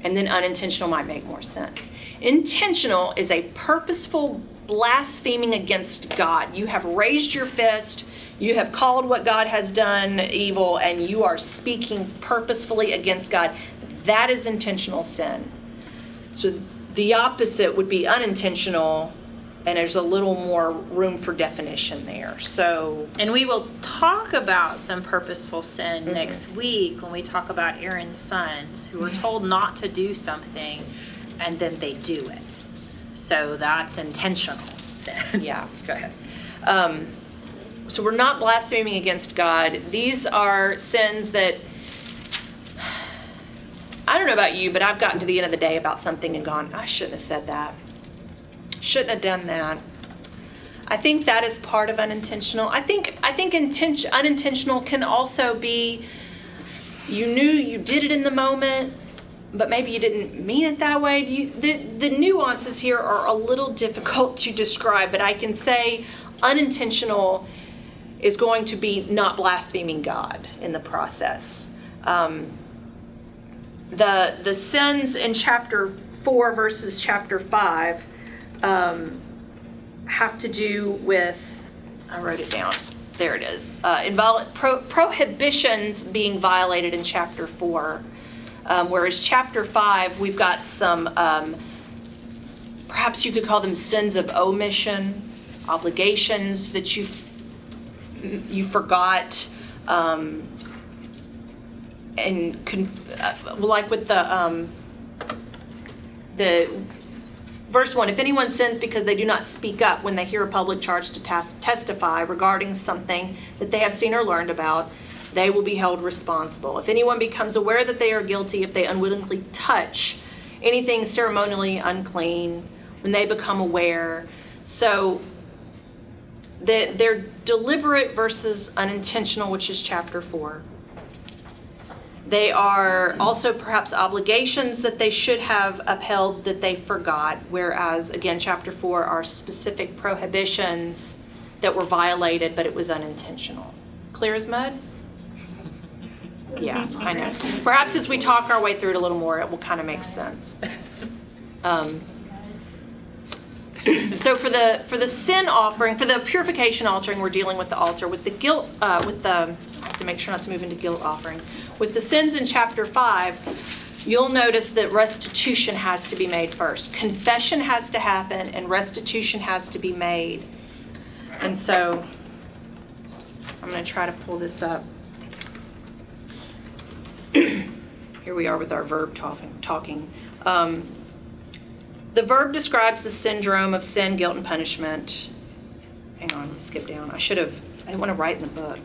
Speaker 1: and then unintentional might make more sense. Intentional is a purposeful blaspheming against God. You have raised your fist, you have called what God has done evil, and you are speaking purposefully against God. That is intentional sin. So the opposite would be unintentional, and there's a little more room for definition there. So,
Speaker 2: and we will talk about some purposeful sin next week when we talk about Aaron's sons who were told not to do something and then they do it. So that's intentional sin.
Speaker 1: Yeah.
Speaker 2: Go ahead.
Speaker 1: So we're not blaspheming against God. These are sins that, I don't know about you, but I've gotten to the end of the day about something and gone, I shouldn't have said that. Shouldn't have done that. I think that is part of unintentional. I think unintentional can also be, you knew you did it in the moment, but maybe you didn't mean it that way. The nuances here are a little difficult to describe, but I can say unintentional is going to be not blaspheming God in the process. The sins in chapter 4 versus chapter 5 have to do with, I wrote it down, there it is, prohibitions being violated in chapter 4, whereas chapter 5 we've got some, perhaps you could call them sins of omission, obligations that you forgot, like with the verse 1, if anyone sins because they do not speak up when they hear a public charge to testify regarding something that they have seen or learned about, they will be held responsible. If anyone becomes aware that they are guilty, if they unwittingly touch anything ceremonially unclean, when they become aware. So they're deliberate versus unintentional, which is chapter 4. They are also perhaps obligations that they should have upheld that they forgot, whereas, again, chapter 4 are specific prohibitions that were violated, but it was unintentional. Clear as mud? Yeah, I know. Perhaps as we talk our way through it a little more, it will kind of make sense. So for the sin offering, for the purification offering, we're dealing with the altar. With the guilt, I have to make sure not to move into guilt offering. With the sins in chapter 5, you'll notice that restitution has to be made first. Confession has to happen and restitution has to be made. And so I'm going to try to pull this up. Here we are with our verb talking. The verb describes the syndrome of sin, guilt, and punishment. Hang on, let me skip down. I didn't want to write in the book.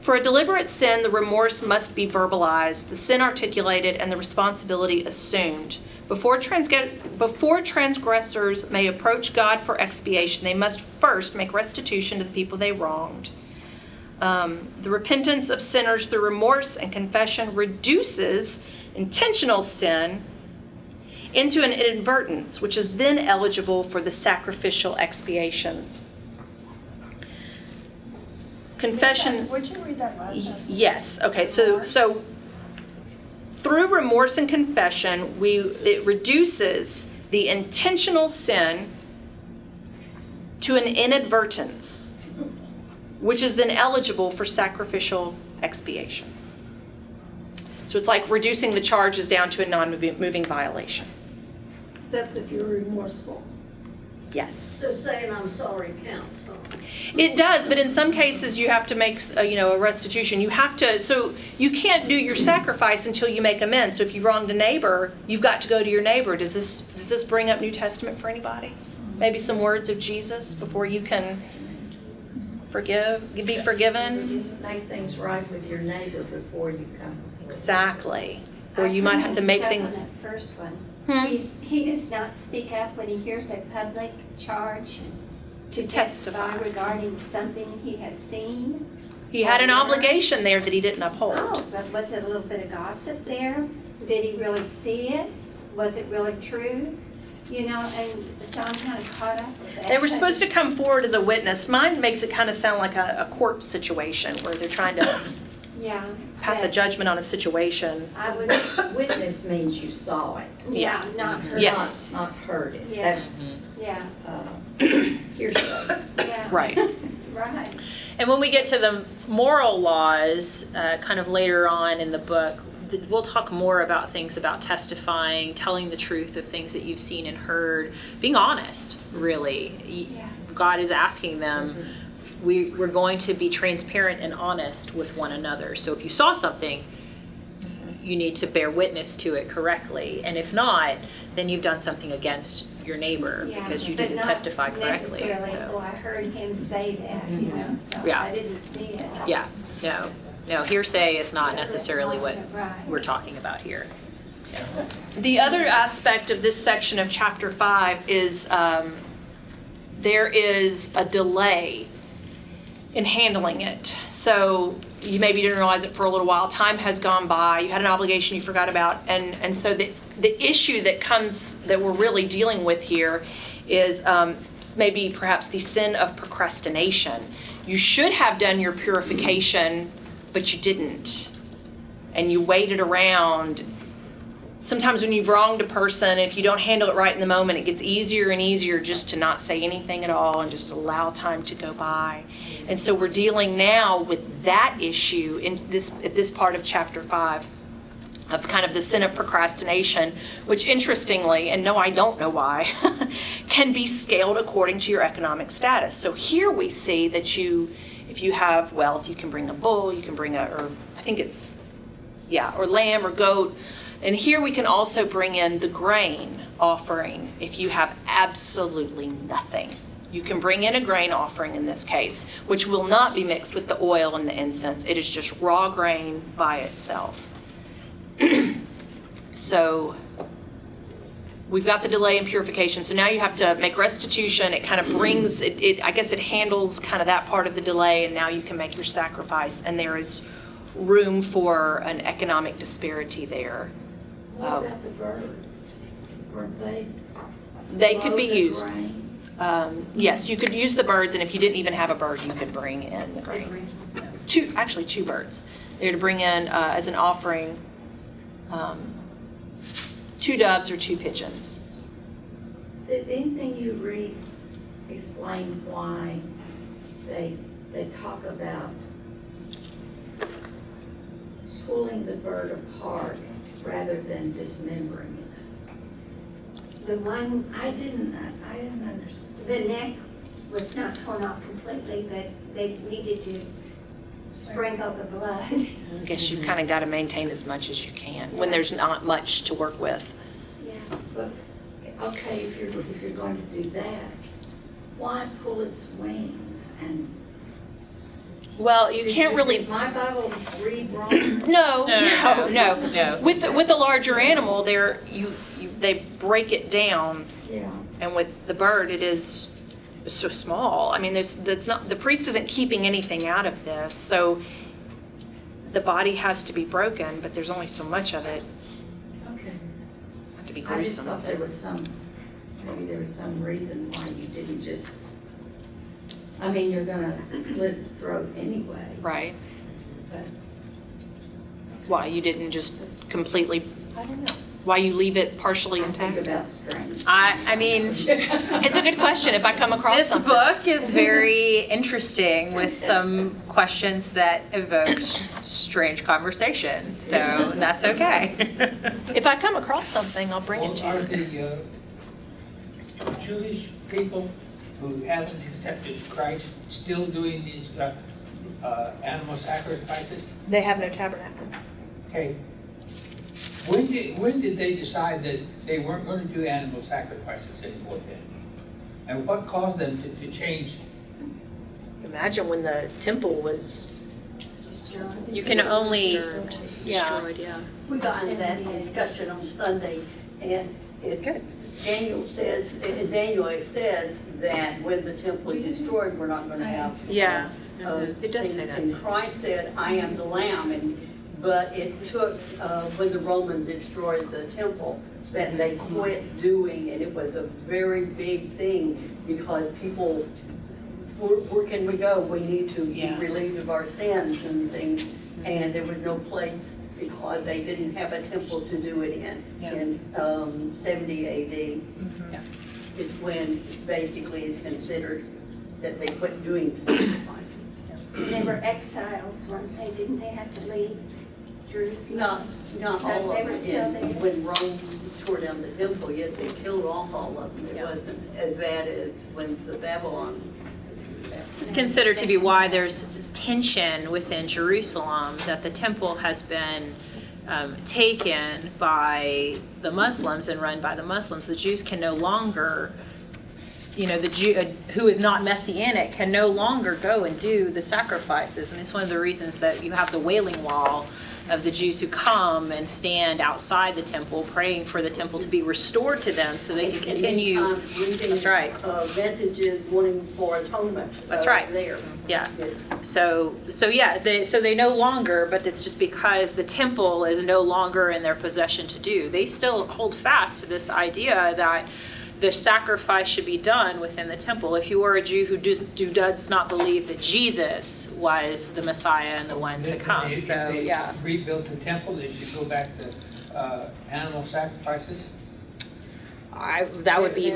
Speaker 1: For a deliberate sin, the remorse must be verbalized, the sin articulated, and the responsibility assumed. Before transgressors may approach God for expiation, they must first make restitution to the people they wronged. The repentance of sinners through remorse and confession reduces intentional sin into an inadvertence, which is then eligible for the sacrificial expiation. Confession.
Speaker 7: Would you read that last sentence?
Speaker 1: Yes. Okay. So through remorse and confession, it reduces the intentional sin to an inadvertence, which is then eligible for sacrificial expiation. So it's like reducing the charges down to a non-moving violation.
Speaker 12: That's if you're remorseful.
Speaker 1: Yes.
Speaker 12: So saying I'm sorry counts, huh?
Speaker 1: It does, but in some cases you have to make a restitution. You have to, so you can't do your sacrifice until you make amends. So if you've wronged a neighbor, you've got to go to your neighbor. Does this bring up New Testament for anybody? Maybe some words of Jesus before you can be forgiven?
Speaker 4: Make things right with your neighbor before you come.
Speaker 1: Exactly. Or you might have to make things.
Speaker 6: On that first one.
Speaker 1: Hmm?
Speaker 6: He does not speak up when he hears a public charge
Speaker 1: To testify.
Speaker 6: regarding something he has seen.
Speaker 1: He had an obligation there that he didn't uphold.
Speaker 6: Oh, but was it a little bit of gossip there? Did he really see it? Was it really true? And so I'm kind of caught up with that.
Speaker 1: They were supposed to come forward as a witness. Mine makes it kind of sound like a court situation where they're trying to pass a judgment on a situation.
Speaker 4: Witness means you saw it.
Speaker 1: Yeah.
Speaker 6: Not heard.
Speaker 1: Yes.
Speaker 4: Not heard it.
Speaker 6: Yeah.
Speaker 4: That's
Speaker 6: hearsay. Yeah.
Speaker 1: Right.
Speaker 6: Right.
Speaker 2: And when we get to the moral laws, kind of later on in the book, we'll talk more about things about testifying, telling the truth of things that you've seen and heard, being honest, really.
Speaker 6: Yeah.
Speaker 2: God is asking them, we're going to be transparent and honest with one another. So if you saw something, you need to bear witness to it correctly. And if not, then you've done something against your neighbor
Speaker 6: Yeah,
Speaker 2: because you
Speaker 6: but
Speaker 2: didn't
Speaker 6: not
Speaker 2: testify correctly.
Speaker 6: necessarily,
Speaker 2: So.
Speaker 6: oh, I heard him say that, you know, so
Speaker 2: Yeah.
Speaker 6: I didn't see it.
Speaker 2: Yeah, no, hearsay is not necessarily what
Speaker 6: Right.
Speaker 2: we're talking about here.
Speaker 1: The other aspect of this section of chapter 5 is there is a delay in handling it. So you maybe didn't realize it for a little while. Time has gone by. You had an obligation you forgot about. And so the issue that we're really dealing with here is maybe perhaps the sin of procrastination. You should have done your purification, but you didn't. And you waited around. Sometimes when you've wronged a person, if you don't handle it right in the moment, it gets easier and easier just to not say anything at all and just allow time to go by. And so we're dealing now with that issue at this part of chapter 5 of kind of the sin of procrastination, which interestingly, and no, I don't know why, can be scaled according to your economic status. So here we see that if you have wealth, you can bring a bull, you can bring or lamb or goat. And here we can also bring in the grain offering if you have absolutely nothing. You can bring in a grain offering in this case, which will not be mixed with the oil and the incense. It is just raw grain by itself. So we've got the delay in purification. So now you have to make restitution. It kind of brings, I guess it handles kind of that part of the delay, and now you can make your sacrifice. And there is room for an economic disparity there.
Speaker 4: What about the birds? Weren't they?
Speaker 1: They could be
Speaker 4: below the
Speaker 1: used.
Speaker 4: grain?
Speaker 1: Yes, you could use the birds, and if you didn't even have a bird, you could bring in the grain. Two birds. They're to bring in as an offering 2 doves or 2 pigeons.
Speaker 4: Did anything you read explain why they talk about pulling the bird apart rather than dismembering it?
Speaker 6: The one,
Speaker 4: I didn't understand.
Speaker 6: the neck was not torn off completely, but they needed to sprinkle the blood.
Speaker 1: I guess you kind of got to maintain as much as you can when there's not much to work with.
Speaker 6: Yeah.
Speaker 4: But, okay, if you're going to do that, why pull its wings and?
Speaker 1: Well, you can't really.
Speaker 4: Does my Bible read wrong?
Speaker 1: No. With a larger animal, they break it down.
Speaker 4: Yeah.
Speaker 1: And with the bird, it is so small. I mean, the priest isn't keeping anything out of this, so the body has to be broken, but there's only so much of it.
Speaker 4: Okay.
Speaker 1: Have to be
Speaker 4: I just
Speaker 1: gruesome.
Speaker 4: thought maybe there was some reason why you didn't just, I mean, you're gonna slit its throat anyway.
Speaker 1: Right.
Speaker 4: But
Speaker 1: Why you didn't just completely, I don't know. Why you leave it partially
Speaker 4: I think
Speaker 1: intact?
Speaker 4: about strings.
Speaker 2: I mean,
Speaker 1: It's a good question if I come across
Speaker 2: this
Speaker 1: something.
Speaker 2: book is very interesting with some questions that evoke strange conversation, so that's okay.
Speaker 1: If I come across something, I'll bring it to
Speaker 11: Are
Speaker 1: you.
Speaker 11: the Jewish people who haven't accepted Christ still doing these animal sacrifices?
Speaker 1: They have no tabernacle.
Speaker 11: Okay. When did they decide that they weren't going to do animal sacrifices anymore then? And what caused them to change?
Speaker 1: Imagine when the temple was
Speaker 2: You can only,
Speaker 1: disturbed, destroyed, yeah.
Speaker 12: We got into that discussion on Sunday, and Daniel says that when the temple is destroyed, we're not gonna have.
Speaker 1: Yeah, it does say
Speaker 12: things.
Speaker 1: that.
Speaker 12: And Christ said, I am the Lamb, but it took, when the Romans destroyed the temple, that they quit doing, and it was a very big thing, because people, where can we go? We need to be relieved of our sins and things, and there was no place, because they didn't have a temple to do it in. In 70 AD is when basically it's considered that they quit doing sacrifices.
Speaker 6: They were exiles, weren't they? Didn't they have to leave Jerusalem?
Speaker 12: Not all
Speaker 6: They
Speaker 12: of
Speaker 6: were
Speaker 12: them.
Speaker 6: still there.
Speaker 12: When Rome tore down the temple, yet they killed off all of them. It wasn't as bad as when the Babylon.
Speaker 2: this is considered to be why there's tension within Jerusalem, that the temple has been taken by the Muslims and run by the Muslims, the Jews can no longer, the Jew who is not Messianic can no longer go and do the sacrifices. And it's one of the reasons that you have the Wailing Wall of the Jews who come and stand outside the temple praying for the temple to be restored to them so they can continue.
Speaker 12: And many times reading,
Speaker 2: That's right.
Speaker 12: Messages wanting for atonement.
Speaker 2: That's right.
Speaker 12: There.
Speaker 2: Yeah. So they no longer, but it's just because the temple is no longer in their possession to do. They still hold fast to this idea that the sacrifice should be done within the temple. If you are a Jew who does not believe that Jesus was the Messiah and the one to come.
Speaker 11: If
Speaker 2: So
Speaker 11: they
Speaker 2: yeah.
Speaker 11: rebuilt the temple, they should go back to animal sacrifices?
Speaker 2: That would be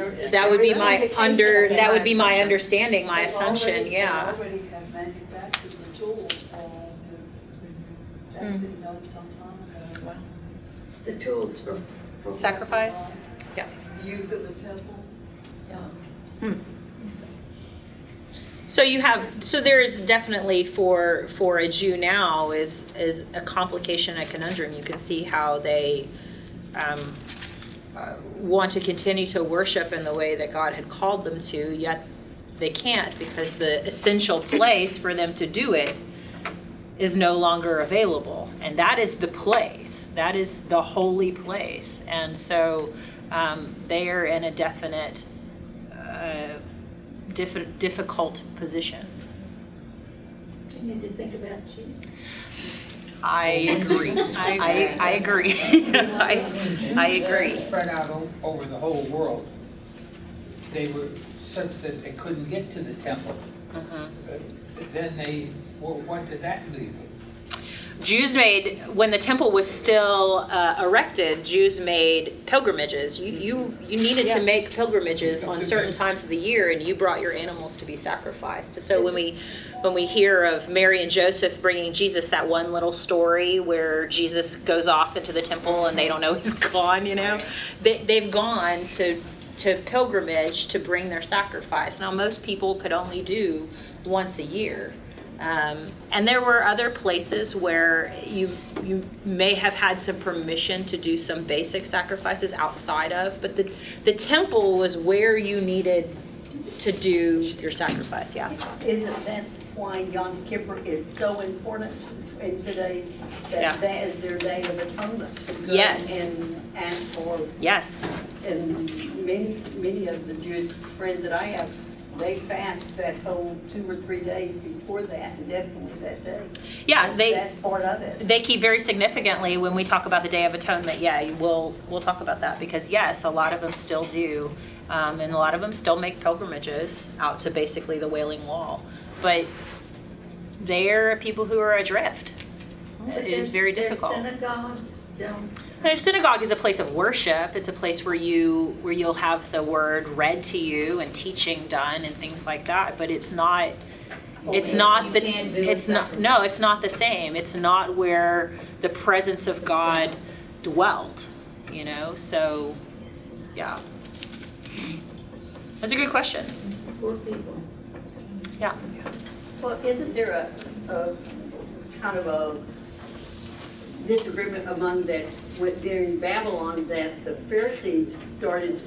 Speaker 2: my understanding, my assumption, yeah.
Speaker 9: They already have manufactured the tools for this. That's been done some time ago.
Speaker 4: The tools for
Speaker 2: Sacrifice? Yeah.
Speaker 9: Use at the temple.
Speaker 4: Yeah.
Speaker 2: So there is definitely for a Jew now is a complication, a conundrum. You can see how they want to continue to worship in the way that God had called them to, yet they can't because the essential place for them to do it is no longer available. And that is the place. That is the holy place. And so they are in a definite, difficult position.
Speaker 4: You need to think about Jesus.
Speaker 2: I agree. I agree. I agree.
Speaker 11: Spread out over the whole world. They were such that they couldn't get to the temple. Then what did that leave them?
Speaker 2: Jews made, when the temple was still erected, Jews made pilgrimages. You needed to make pilgrimages on certain times of the year, and you brought your animals to be sacrificed. So when we hear of Mary and Joseph bringing Jesus, that one little story where Jesus goes off into the temple and they don't know he's gone, they've gone to pilgrimage to bring their sacrifice. Now most people could only do once a year. And there were other places where you may have had some permission to do some basic sacrifices outside of, but the temple was where you needed to do your sacrifice, yeah.
Speaker 12: Isn't that why Yom Kippur is so important in today? That is their day of atonement. To go
Speaker 2: Yes.
Speaker 12: And ask for.
Speaker 2: Yes.
Speaker 12: And many of the Jewish friends that I have, they fast that whole 2 or 3 days before that, and definitely that day.
Speaker 2: Yeah,
Speaker 12: That's part of it.
Speaker 2: They keep very significantly when we talk about the Day of Atonement. Yeah, we'll talk about that because yes, a lot of them still do, and a lot of them still make pilgrimages out to basically the Wailing Wall. But they're people who are adrift. It is very difficult.
Speaker 4: Their synagogues don't.
Speaker 2: A synagogue is a place of worship. It's a place where you'll have the word read to you and teaching done and things like that. But it's not. It's not the. It's not. No, it's not the same. It's not where the presence of God dwelt. So, yeah. Those are good questions.
Speaker 4: Poor people.
Speaker 2: Yeah.
Speaker 12: Well, isn't there a kind of a disagreement among that during Babylon that the Pharisees started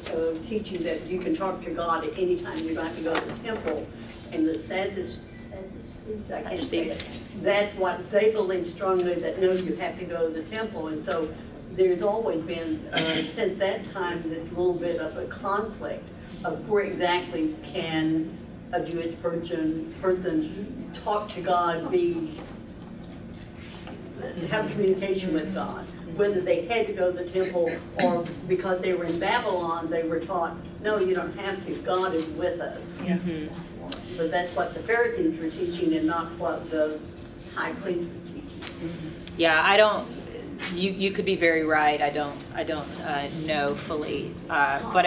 Speaker 12: teaching that you can talk to God at any time, you don't have to go to the temple, and the Sadducees, I can't say that. That's what they believe strongly, that no, you have to go to the temple, and so there's always been since that time this little bit of a conflict of where exactly can a Jewish person talk to God, have communication with God, whether they had to go to the temple or because they were in Babylon, they were taught, no, you don't have to, God is with us. But that's what the Pharisees were teaching and not what the high priests were teaching.
Speaker 2: Yeah, you could be very right. I don't know fully, but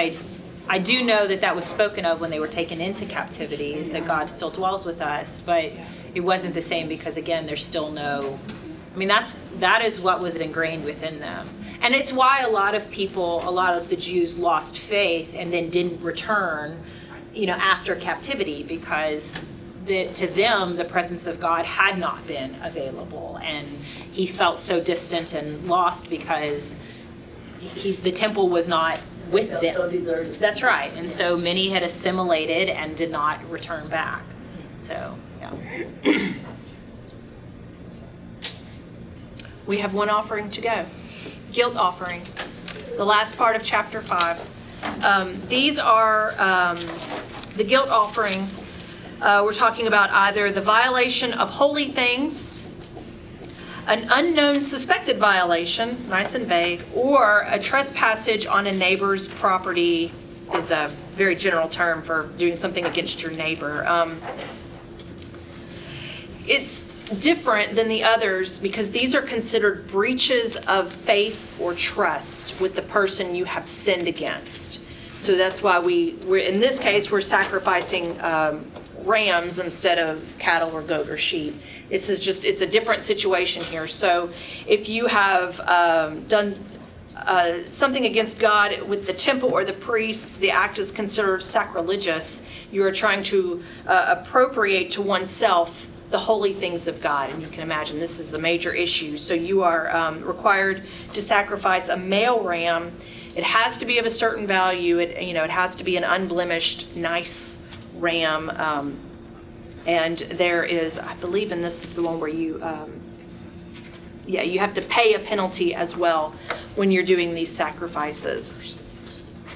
Speaker 2: I do know that was spoken of when they were taken into captivity, is that God still dwells with us, but it wasn't the same because again, there's still no. I mean, that is what was ingrained within them. And it's why a lot of the Jews lost faith and then didn't return, after captivity, because to them, the presence of God had not been available, and he felt so distant and lost because the temple was not with
Speaker 12: So
Speaker 2: them.
Speaker 12: deserted.
Speaker 2: That's right, and so many had assimilated and did not return back. So, yeah.
Speaker 1: We have one offering to go. Guilt offering. The last part of chapter 5. These are the guilt offering. We're talking about either the violation of holy things, an unknown suspected violation, nice and vague, or a trespassage on a neighbor's property is a very general term for doing something against your neighbor. It's different than the others because these are considered breaches of faith or trust with the person you have sinned against. So that's why we're in this case, we're sacrificing rams instead of cattle or goat or sheep. It's a different situation here. So if you have done something against God with the temple or the priests, the act is considered sacrilegious. You are trying to appropriate to oneself the holy things of God. And you can imagine this is a major issue. So you are required to sacrifice a male ram. It has to be of a certain value. It has to be an unblemished, nice ram. And there is, I believe, and this is the one where you have to pay a penalty as well when you're doing these sacrifices.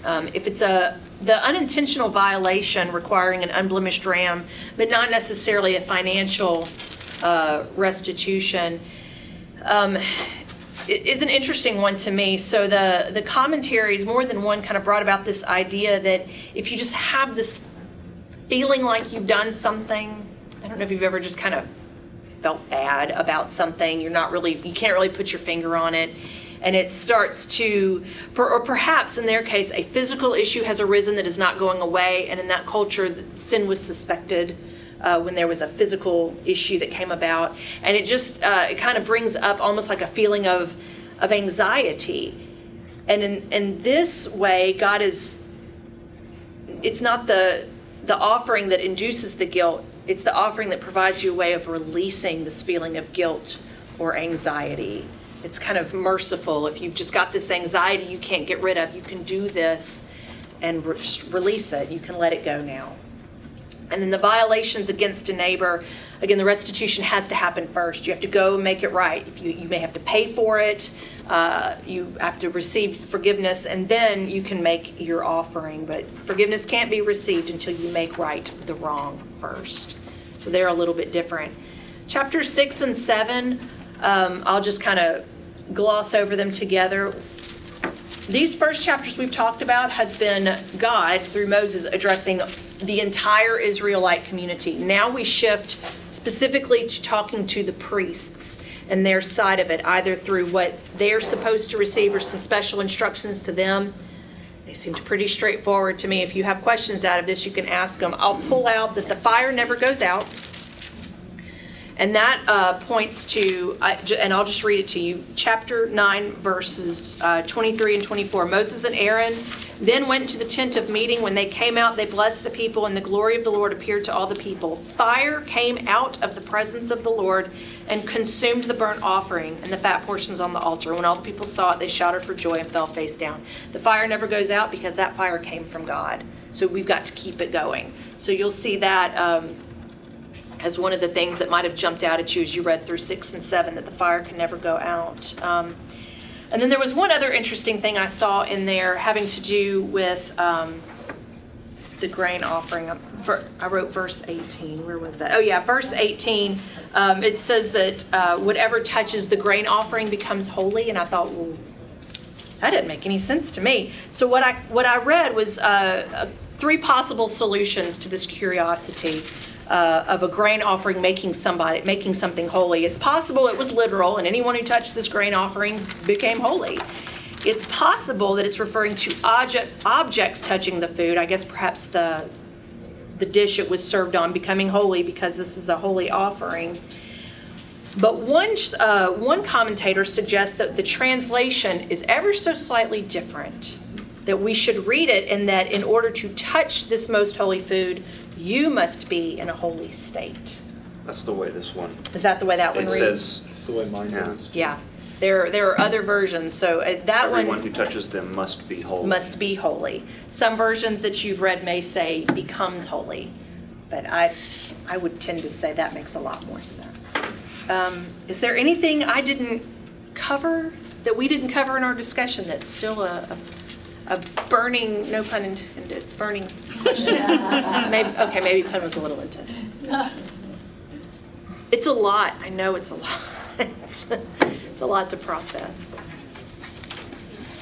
Speaker 1: If it's the unintentional violation requiring an unblemished ram, but not necessarily a financial restitution, it is an interesting one to me. So the commentaries, more than one, kind of brought about this idea that if you just have this feeling like you've done something, I don't know if you've ever just kind of felt bad about something, you can't really put your finger on it, and it starts to, or perhaps in their case, a physical issue has arisen that is not going away, and in that culture, sin was suspected when there was a physical issue that came about, and it just, it kind of brings up almost like a feeling of anxiety. And in this way, God it's not the offering that induces the guilt, it's the offering that provides you a way of releasing this feeling of guilt or anxiety. It's kind of merciful. If you've just got this anxiety you can't get rid of, you can do this and just release it. You can let it go now. And then the violations against a neighbor, again, the restitution has to happen first. You have to go and make it right. You may have to pay for it. You have to receive forgiveness, and then you can make your offering. But forgiveness can't be received until you make right the wrong first. So they're a little bit different. Chapters 6 and 7, I'll just kind of gloss over them together. These first chapters we've talked about has been God, through Moses, addressing the entire Israelite community. Now we shift specifically to talking to the priests and their side of it, either through what they're supposed to receive or some special instructions to them. They seemed pretty straightforward to me. If you have questions out of this, you can ask them. I'll pull out that the fire never goes out. And that points to, and I'll just read it to you, chapter 9, verses 23 and 24. Moses and Aaron then went to the tent of meeting. When they came out, they blessed the people, and the glory of the Lord appeared to all the people. Fire came out of the presence of the Lord and consumed the burnt offering and the fat portions on the altar. When all the people saw it, they shouted for joy and fell face down. The fire never goes out because that fire came from God. So we've got to keep it going. So you'll see that as one of the things that might have jumped out at you as you read through 6 and 7, that the fire can never go out. And then there was one other interesting thing I saw in there having to do with the grain offering. I wrote verse 18. Where was that? Oh yeah, verse 18. It says that whatever touches the grain offering becomes holy. And I thought, well, that didn't make any sense to me. So what I read was 3 possible solutions to this curiosity of a grain offering making something holy. It's possible it was literal, and anyone who touched this grain offering became holy. It's possible that it's referring to objects touching the food. I guess perhaps the dish it was served on becoming holy because this is a holy offering. But one commentator suggests that the translation is ever so slightly different. that we should read it, and that in order to touch this most holy food, you must be in a holy state.
Speaker 10: That's the way this one.
Speaker 1: Is that the way that one
Speaker 10: It
Speaker 1: reads?
Speaker 10: says,
Speaker 14: That's the way mine
Speaker 10: yeah,
Speaker 14: is.
Speaker 1: Yeah. There are other versions, so that
Speaker 10: everyone
Speaker 1: one
Speaker 10: who touches them must be holy.
Speaker 1: must be holy. Some versions that you've read may say becomes holy, but I would tend to say that makes a lot more sense. Is there anything I didn't cover, that we didn't cover in our discussion, that's still a burning, no pun intended, burning question? Maybe pun was a little intended. It's a lot. I know it's a lot. It's a lot to process.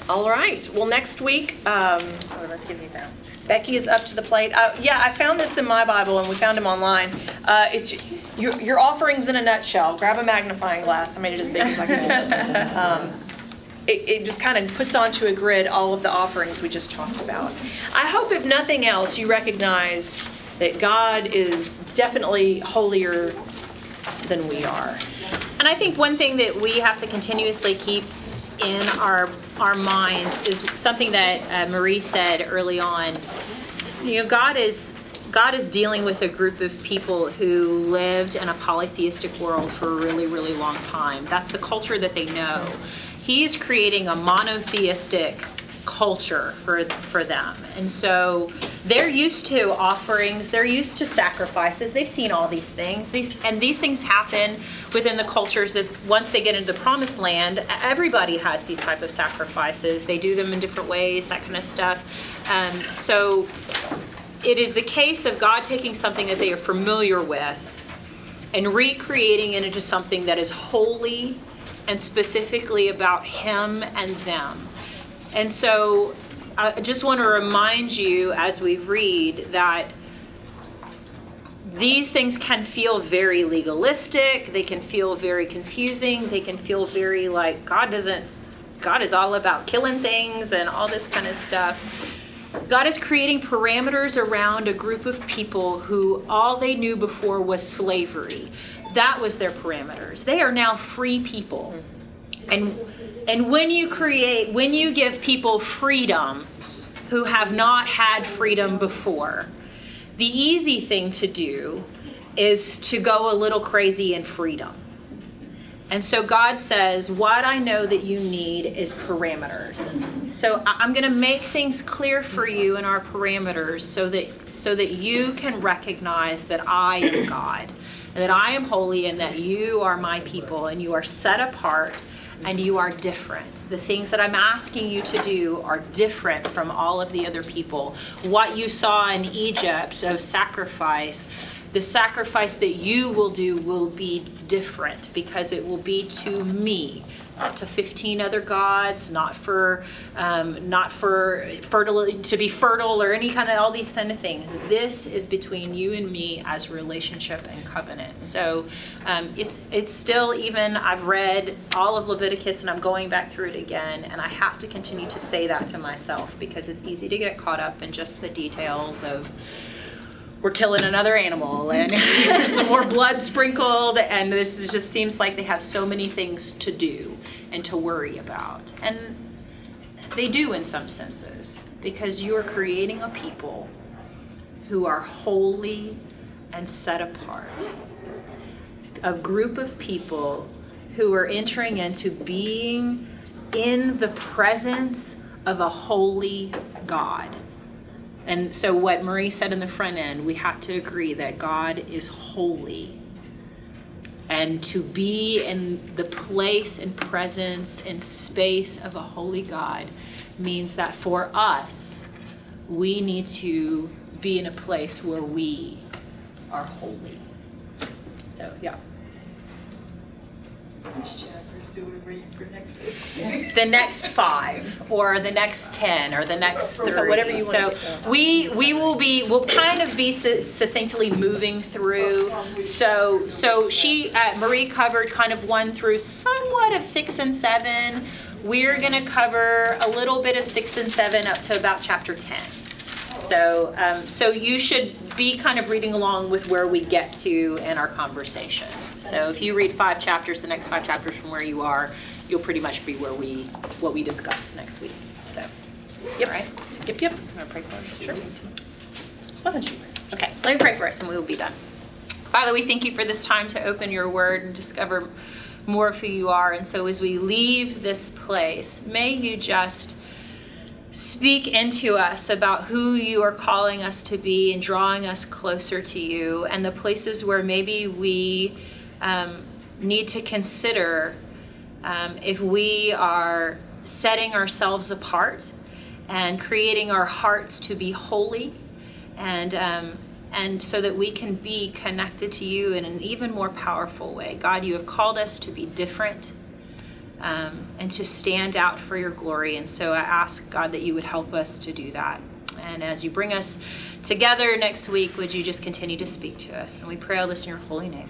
Speaker 1: All right. Well, next week, let's get these out. Becky is up to the plate. Yeah, I found this in my Bible, and we found them online. It's your offerings in a nutshell. Grab a magnifying glass. I made it as big as I could. It just kind of puts onto a grid all of the offerings we just talked about. I hope, if nothing else, you recognize that God is definitely holier than we are.
Speaker 2: And I think one thing that we have to continuously keep in our minds is something that Marie said early on. You know, God is dealing with a group of people who lived in a polytheistic world for a really, really long time. That's the culture that they know. He's creating a monotheistic culture for them. And so they're used to offerings, they're used to sacrifices, they've seen all these things. These things happen within the cultures that once they get into the promised land, everybody has these type of sacrifices. They do them in different ways, that kind of stuff. So it is the case of God taking something that they are familiar with and recreating it into something that is holy and specifically about Him and them. And so I just want to remind you as we read that these things can feel very legalistic, they can feel very confusing, they can feel very like God is all about killing things and all this kind of stuff. God is creating parameters around a group of people who all they knew before was slavery. That was their parameters. They are now free people. And when you give people freedom who have not had freedom before, the easy thing to do is to go a little crazy in freedom. And so God says, what I know that you need is parameters. So I'm going to make things clear for you in our parameters so that you can recognize that I am God, and that I am holy, and that you are my people, and you are set apart, and you are different. The things that I'm asking you to do are different from all of the other people. What you saw in Egypt of sacrifice, the sacrifice that you will do will be different because it will be to me, not to 15 other gods, not for fertility, to be fertile or any kind of all these kind of things. This is between you and me as relationship and covenant. So it's still, even I've read all of Leviticus and I'm going back through it again, and I have to continue to say that to myself because it's easy to get caught up in just the details of we're killing another animal and there's some more blood sprinkled, and this just seems like they have so many things to do and to worry about. And they do in some senses, because you are creating a people who are holy and set apart. A group of people who are entering into being in the presence of a holy God. And so what Marie said in the front end, we have to agree that God is holy. And to be in the place and presence and space of a holy God means that for us, we need to be in a place where we are holy. So, yeah.
Speaker 9: Which chapters do we read for next week?
Speaker 2: The next 5 or the next 10 or the next 30.
Speaker 1: Whatever you want
Speaker 2: so
Speaker 1: to get.
Speaker 2: we'll kind of be succinctly moving through. So Marie covered kind of 1 through somewhat of 6 and 7. We're going to cover a little bit of 6 and 7 up to about chapter 10. So you should be kind of reading along with where we get to in our conversations. So if you read 5 chapters, the next 5 chapters from where you are, you'll pretty much be what we discuss next week. So Yep. Right? Yep, yep. I'm gonna pray for us. Sure. Why don't you? Okay, let me pray for us and we will be done. Father, we thank you for this time to open your word and discover more of who you are. And so as we leave this place, may you just speak into us about who you are calling us to be and drawing us closer to you, and the places where maybe we need to consider if we are setting ourselves apart and creating our hearts to be holy, and so that we can be connected to you in an even more powerful way. God, you have called us to be different and to stand out for your glory. And so I ask, God, that you would help us to do that. And as you bring us together next week, would you just continue to speak to us? And we pray all this in your holy name.